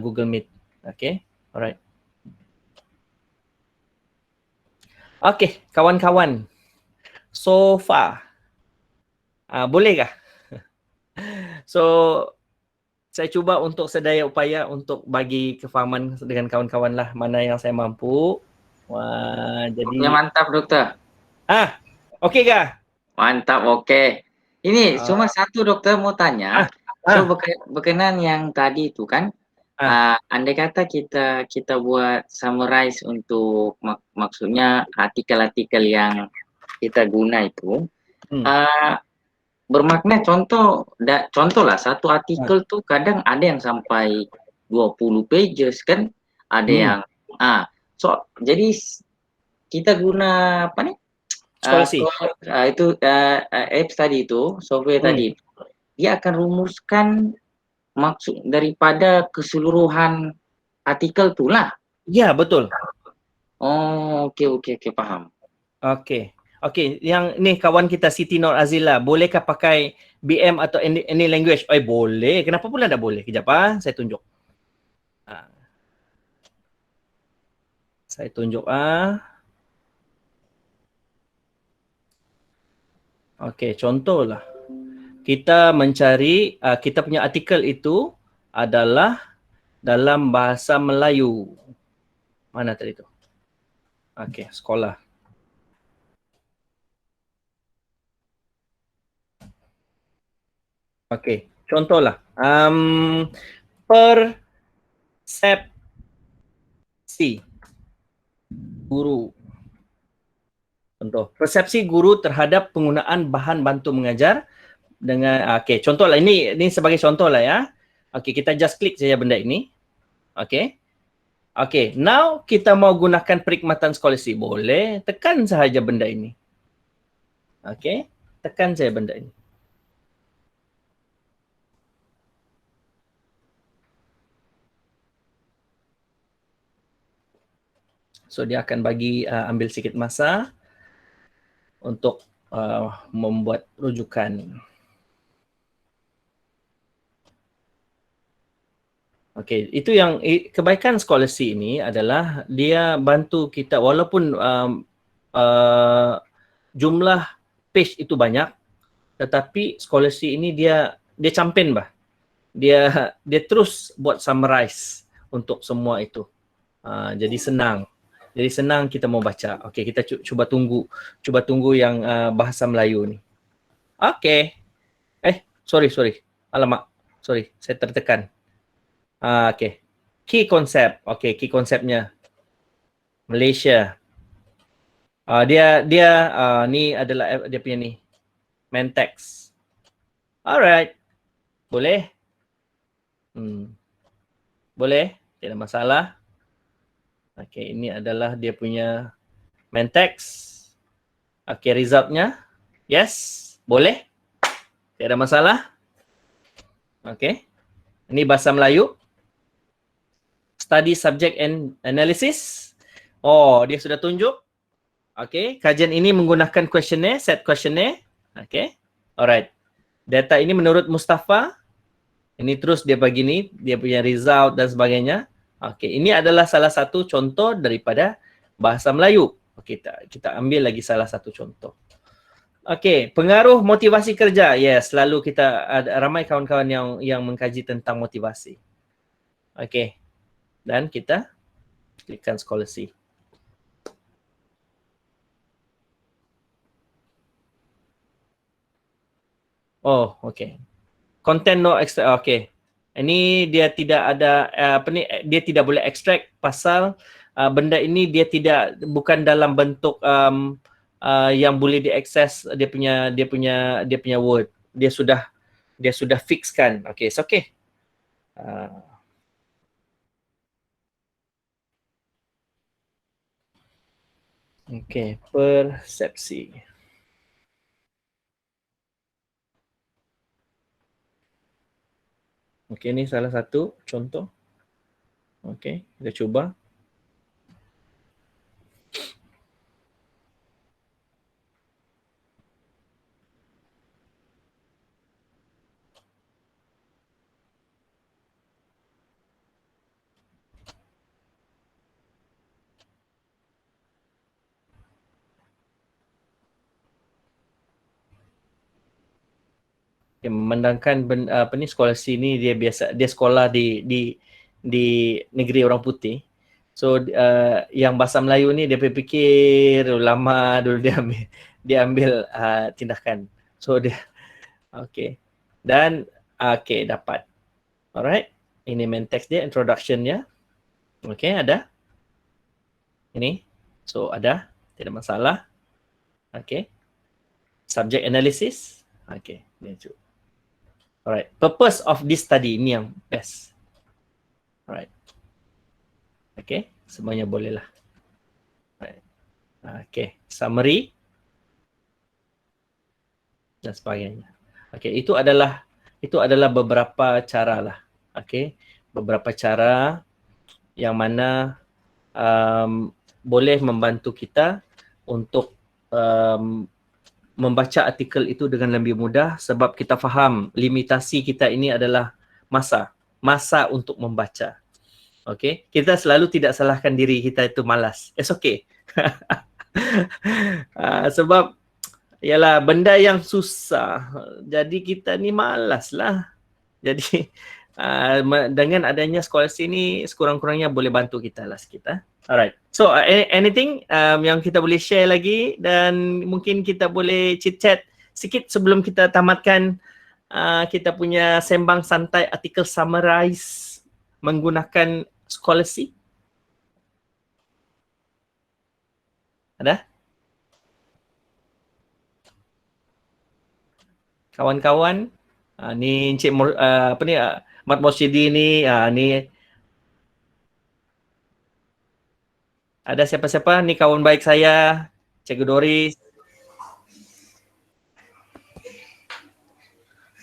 S1: Google Meet. Okay, alright. Okay, kawan-kawan. So far, boleh kah? So, saya cuba untuk sedaya upaya untuk bagi kefahaman dengan kawan-kawan lah mana yang saya mampu. Wah,
S2: Oke,
S1: jadi
S2: mantap dokter.
S1: okey kah?
S2: Mantap, oke. Ini
S1: Ah,
S2: cuma satu dokter mau tanya.
S1: ah,
S2: So
S1: ah,
S2: berkenan yang tadi itu kan,
S1: ah.
S2: andai kata kita buat summarize untuk maksudnya artikel-artikel yang kita guna itu,
S1: Hmm.
S2: ah, bermakna contoh lah satu
S1: Ah.
S2: artikel tuh kadang ada yang sampai 20 pages kan, ada
S1: Hmm.
S2: yang jadi kita guna apa nih?
S1: Scholarship.
S2: Apps tadi itu, software
S1: Hmm.
S2: tadi, dia akan rumuskan maksud daripada keseluruhan artikel tu lah.
S1: Ya, betul.
S2: Oh, oke, paham.
S1: Okey. Okey, yang ni kawan kita Siti Nur Azila, bolehkah pakai BM atau any language? Boleh. Kenapa pula tak boleh? Kejap saya tunjuk. Saya tunjuk Okey, contohlah. Kita mencari kita punya artikel itu adalah dalam bahasa Melayu. Mana tadi tu? Okey, sekolah. Okey, contohlah. Persepsi guru. Contoh, persepsi guru terhadap penggunaan bahan bantu mengajar dengan contohlah ini sebagai contohlah ya. Okey, kita just klik saja benda ini. Okey. Okey, now kita mau gunakan perkhidmatan scholarship. Boleh, tekan sahaja benda ini. Okey, tekan saja benda ini. So dia akan bagi ambil sikit masa untuk membuat rujukan. Okey, itu yang kebaikan scholarship ini adalah dia bantu kita walaupun jumlah page itu banyak, tetapi scholarship ini dia campaign bah. Dia terus buat summarize untuk semua itu. Jadi senang. Jadi senang kita mau baca. Okey, kita cuba tunggu yang bahasa Melayu ni. Okey. Sorry. Alamak. Sorry, saya tertekan. Okey. Key concept. Okey, key conceptnya Malaysia. Dia ni adalah dia punya ni. Main text. Alright. Boleh? Boleh? Tidak masalah. Okey, ini adalah dia punya main text. Okey, resultnya. Yes. Boleh? Tidak ada masalah. Okey. Ini bahasa Melayu. Study subject and analysis. Dia sudah tunjuk. Okey, kajian ini menggunakan questionnaire, set questionnaire. Okey. Alright. Data ini menurut Mustafa. Ini terus dia bagi ni, dia punya result dan sebagainya. Okey, ini adalah salah satu contoh daripada bahasa Melayu. Okey, kita ambil lagi salah satu contoh. Okey, pengaruh motivasi kerja. Yes, selalu kita ada ramai kawan-kawan yang mengkaji tentang motivasi. Okey. Dan kita klikkan scholarship. Okey. Content no extract. Okey. Ini dia tidak ada dia tidak boleh extract pasal benda ini dia bukan dalam bentuk yang boleh diakses dia punya word. Dia sudah fixkan. Okey, it's okay. Okey, persepsi. Okey, ini salah satu contoh. Okey, kita cuba. memandangkan scholarship ni dia sekolah di negeri orang putih. So yang bahasa Melayu ni dia fikir lama dulu dia ambil tindakan. So dia okey. Dan okey, dapat. Alright. Ini main text dia, introduction-nya. Okey, ada. Ini. So ada, tidak masalah. Okey. Subject analysis. Okey, ni tu. Alright. Purpose of this study ni yang best. Alright. Okay, semuanya boleh lah. Right. Okay, summary dan sebagainya. Okay, itu adalah beberapa cara lah. Okay, beberapa cara yang mana boleh membantu kita untuk membaca artikel itu dengan lebih mudah sebab kita faham limitasi kita ini adalah masa untuk membaca. Okay, kita selalu tidak salahkan diri kita itu malas. It's okay. Sebab ialah benda yang susah. Jadi kita ni malas lah. Jadi dengan adanya scholarship ni sekurang-kurangnya boleh bantu kita lah sikit. Alright. So anything yang kita boleh share lagi dan mungkin kita boleh chit-chat sikit sebelum kita tamatkan kita punya sembang santai artikel summarize menggunakan scholarship? Ada? Kawan-kawan, ni Encik Mat Morsyidi ni, ni ada siapa-siapa? Ni kawan baik saya, Cikgu Doris.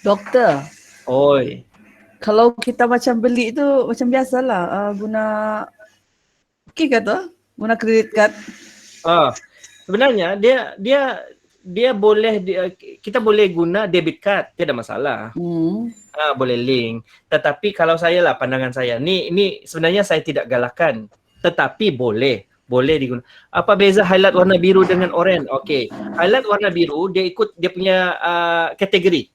S3: Doktor,
S1: Oi.
S3: kalau kita macam beli tu macam biasalah guna okey ke tu? Guna credit card.
S1: Sebenarnya dia boleh kita boleh guna debit card, tidak masalah. Boleh link. Tetapi kalau saya lah pandangan saya, ni sebenarnya saya tidak galakkan, tetapi boleh digunakan. Apa beza highlight warna biru dengan oranye? Okey, highlight warna biru dia ikut dia punya kategori.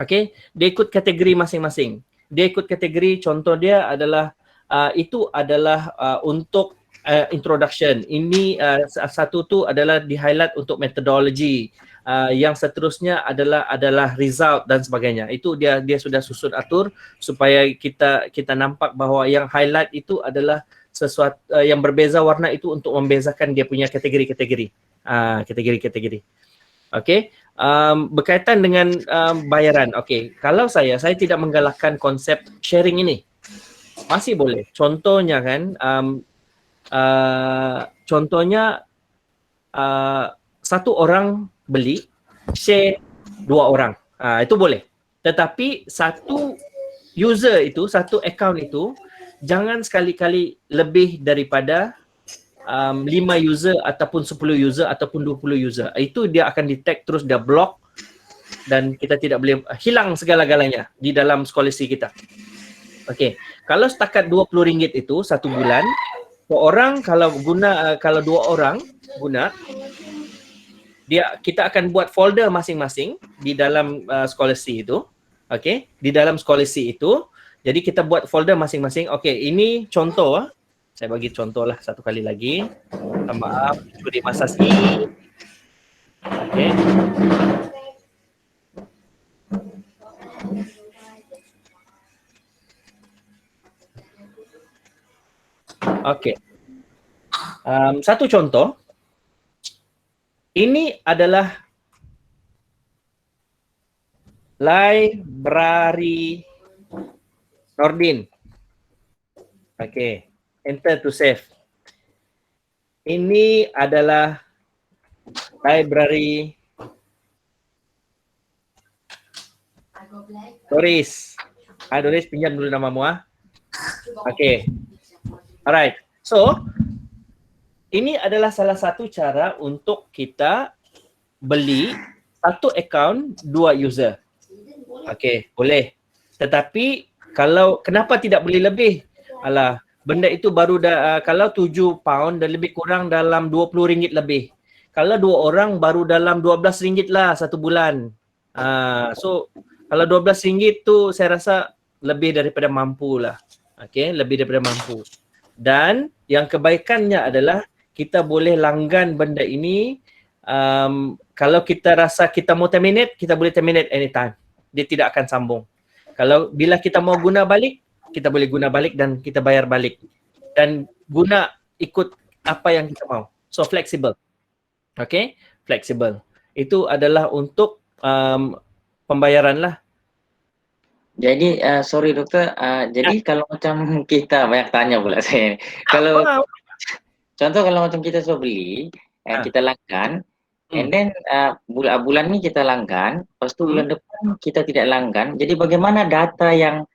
S1: Okey, dia ikut kategori masing-masing. Dia ikut kategori, contoh dia adalah itu adalah untuk introduction. Ini satu tu adalah di highlight untuk methodology. Yang seterusnya adalah result dan sebagainya. Itu dia sudah susun atur supaya kita nampak bahawa yang highlight itu adalah sesuatu yang berbeza warna itu untuk membezakan dia punya kategori-kategori. Kategori-kategori. Okey. Berkaitan dengan bayaran. Okey, kalau saya tidak menggalakkan konsep sharing ini. Masih boleh. Contohnya kan, satu orang beli, share 2 orang. Itu boleh. Tetapi satu user itu, satu account itu, jangan sekali-kali lebih daripada 5 user ataupun 10 user ataupun 20 user. Itu dia akan detect terus, dia block dan kita tidak boleh hilang segala-galanya di dalam scholarship kita. Okey, kalau setakat RM20 itu satu bulan, orang kalau 2 orang guna, kita akan buat folder masing-masing di dalam scholarship itu. Okey, di dalam scholarship itu, jadi kita buat folder masing-masing. Okey, ini contoh. Saya bagi contoh lah satu kali lagi. Maaf, di masa ini. Okey. Okey. Satu contoh. Ini adalah library Nordin. Okey. Enter to save. Ini adalah library Doris. Doris, pinjam dulu namamu. Okey. Alright. So, ini adalah salah satu cara untuk kita beli satu account 2 user. Okey, boleh. Tetapi kalau kenapa tidak beli lebih? Alah, benda itu baru kalau £7 dan lebih kurang dalam RM20 lebih. Kalau 2 orang baru dalam RM12 lah satu bulan. So Kalau RM12 tu saya rasa lebih daripada mampu lah. Okay, lebih daripada mampu. Dan yang kebaikannya adalah kita boleh langgan benda ini. Kalau kita rasa kita mau terminate, kita boleh terminate anytime. Dia tidak akan sambung. Kalau bila kita mau guna balik, kita boleh guna balik dan kita bayar balik. Dan guna ikut apa yang kita mau. So flexible. Okay, flexible. Itu adalah untuk pembayaran lah.
S2: Jadi sorry doktor, jadi kalau macam kita banyak tanya pula saya. Kalau contoh kalau macam kita sudah beli, kita langgan, and then bulan ni kita langgan, lepas tu bulan depan kita tidak langgan. Jadi bagaimana data yang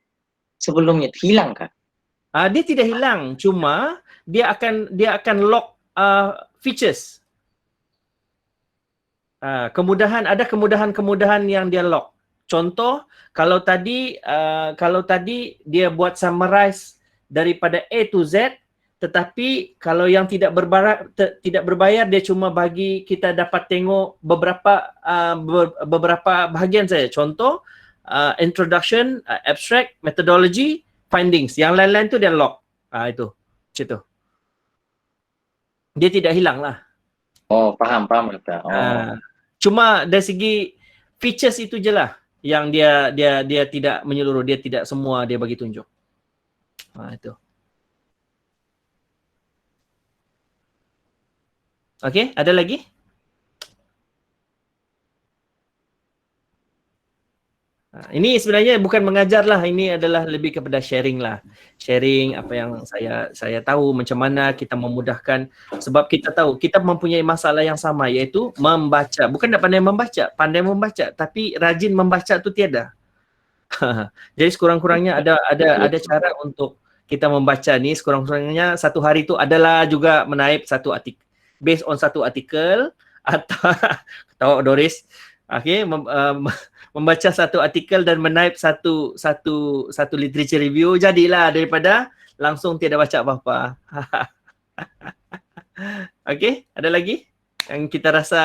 S2: sebelumnya hilang kah?
S1: Dia tidak hilang, cuma dia akan lock features. Ada kemudahan yang dia lock. Contoh, kalau tadi dia buat summarize daripada A to Z, tetapi kalau yang tidak berbayar dia cuma bagi kita dapat tengok beberapa bahagian saja. Contoh, introduction, abstract, methodology, findings. Yang lain-lain tu dia lock. Itu. Macam tu. Dia tidak hilang lah.
S2: Oh, faham doktor.
S1: Cuma dari segi features itu je lah yang dia tidak menyeluruh, dia tidak semua dia bagi tunjuk. Itu. Okey, ada lagi? Ini sebenarnya bukan mengajar lah, ini adalah lebih kepada sharing lah. Sharing apa yang saya tahu, macam mana kita memudahkan, sebab kita tahu kita mempunyai masalah yang sama, iaitu membaca. Bukan tak pandai membaca, tapi rajin membaca tu tiada. Jadi sekurang-kurangnya ada cara untuk kita membaca ni, sekurang-kurangnya satu hari tu adalah juga menaip satu artikel, based on satu artikel, atau tahu Doris, okey, membaca satu artikel dan menaip satu literature review, jadilah daripada langsung tiada baca apa-apa. Okey, ada lagi yang kita rasa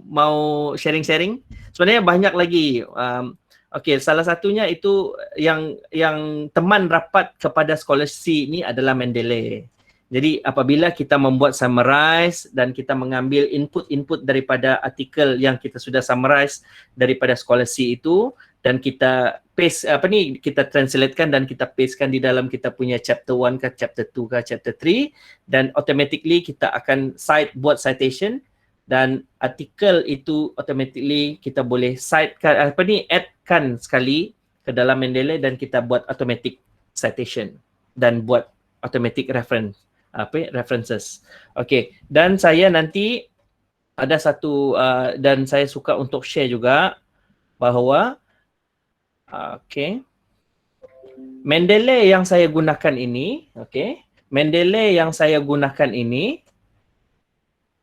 S1: mau sharing-sharing? Sebenarnya banyak lagi. Okey, salah satunya itu yang teman rapat kepada scholarship ni adalah Mendeley. Jadi apabila kita membuat summarize dan kita mengambil input daripada artikel yang kita sudah summarize daripada scholarship itu, dan kita paste kita translatekan dan kita pastekan di dalam kita punya chapter 1 ke chapter 2 ke chapter 3, dan automatically kita akan buat citation, dan artikel itu automatically kita boleh add-kan sekali ke dalam Mendeley, dan kita buat automatic citation dan buat automatic references. Okey, dan saya nanti ada satu dan saya suka untuk share juga bahawa Mendeley yang saya gunakan ini, Mendeley yang saya gunakan ini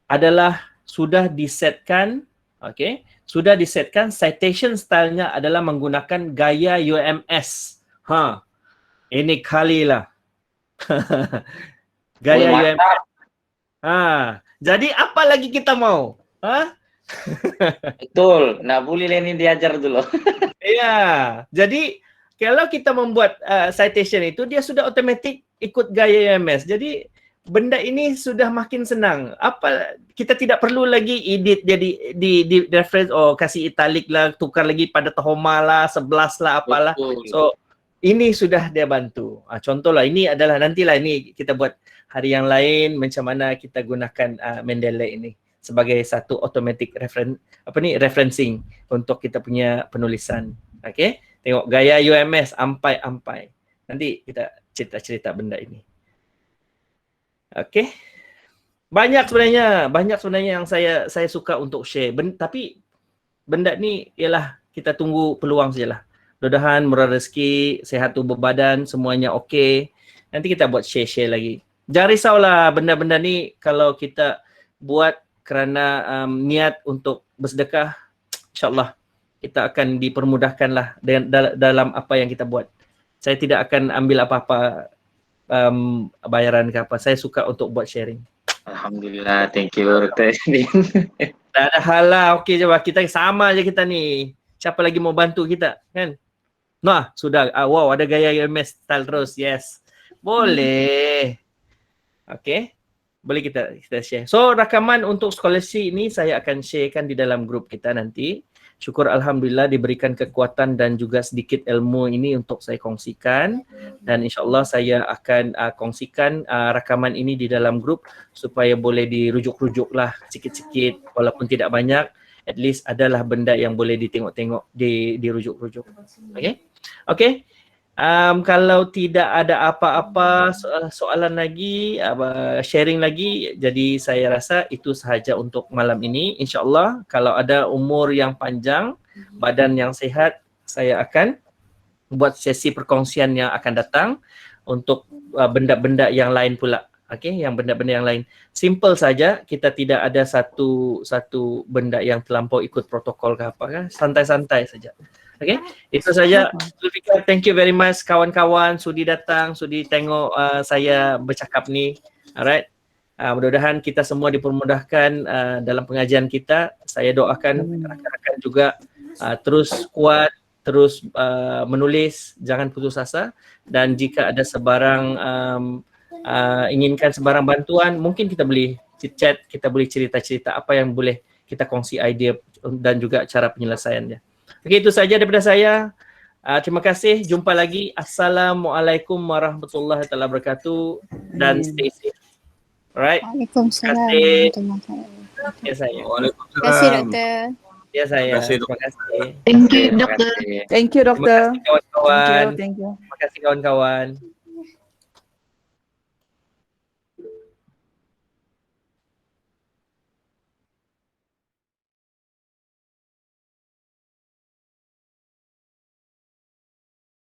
S1: adalah sudah disetkan, sudah disetkan citation stylenya adalah menggunakan gaya UMS. Ini kalilah. Gaya UMS. Jadi apa lagi kita mau?
S2: Betul. Nah, boleh ini diajar dulu.
S1: Ya. Jadi kalau kita membuat citation itu, dia sudah otomatik ikut gaya UMS. Jadi benda ini sudah makin senang. Kita tidak perlu lagi edit jadi di reference, kasih italic lah, tukar lagi pada tahoma lah, 11 lah, apalah.
S2: Betul.
S1: So ini sudah dia bantu. Contohlah, ini adalah nantilah ini kita buat hari yang lain macam mana kita gunakan Mendeley ini sebagai satu automatic referencing untuk kita punya penulisan. Okey, tengok gaya UMS ampai. Nanti kita cerita benda ini. Okey. Banyak sebenarnya yang saya suka untuk share. Tapi benda ni ialah kita tunggu peluang sajalah. Mudah-mudahan murah rezeki, sihat tubuh badan, semuanya okey. Nanti kita buat share lagi. Jangan risaulah, benda-benda ni kalau kita buat kerana niat untuk bersedekah, insyaAllah kita akan dipermudahkanlah dalam apa yang kita buat. Saya tidak akan ambil apa-apa bayaran ke apa. Saya suka untuk buat sharing.
S2: Alhamdulillah, thank you Dr.
S1: Tak ada hal lah, okey je, kita sama je kita ni. Siapa lagi mau bantu kita kan? Nah, sudah. Wow, ada gaya UMS style terus. Yes. Boleh. Okay. Boleh kita share. So, rakaman untuk scholarship ini saya akan sharekan di dalam grup kita nanti. Syukur Alhamdulillah diberikan kekuatan dan juga sedikit ilmu ini untuk saya kongsikan. Dan insyaAllah saya akan kongsikan rakaman ini di dalam grup supaya boleh dirujuk-rujuk lah sikit-sikit walaupun tidak banyak. At least adalah benda yang boleh ditengok-tengok, dirujuk-rujuk. Okay? Okay? Kalau tidak ada apa-apa soalan lagi, sharing lagi, jadi saya rasa itu sahaja untuk malam ini. InsyaAllah kalau ada umur yang panjang, badan yang sihat, saya akan buat sesi perkongsian yang akan datang untuk benda-benda yang lain pula. Okay, yang benda-benda yang lain. Simple saja, kita tidak ada satu benda yang terlampau ikut protokol ke apa kan, santai-santai saja. Okay, itu saja. Zulfikar, thank you very much kawan-kawan sudi datang, sudi tengok saya bercakap ni. Alright. Mudah-mudahan kita semua dipermudahkan dalam pengajian kita. Saya doakan rakan-rakan juga terus kuat, terus menulis, jangan putus asa, dan jika ada sebarang inginkan sebarang bantuan, mungkin kita boleh chat, kita boleh cerita-cerita apa yang boleh kita kongsi idea dan juga cara penyelesaiannya. Okey, itu saja daripada saya. Terima kasih. Jumpa lagi. Assalamualaikum warahmatullahi wabarakatuh dan stay safe. Alright.
S4: Waalaikumsalam
S1: Terima
S4: warahmatullahi wabarakatuh.
S1: Ya saya.
S4: Terima kasih doktor.
S1: Ya saya.
S5: Terima kasih,
S1: Terima kasih.
S3: Thank you,
S2: Terima
S3: doktor.
S2: kasih.
S3: Thank you, doktor.
S1: Terima kasih kawan-kawan.
S3: Thank you.
S1: Terima kasih kawan-kawan.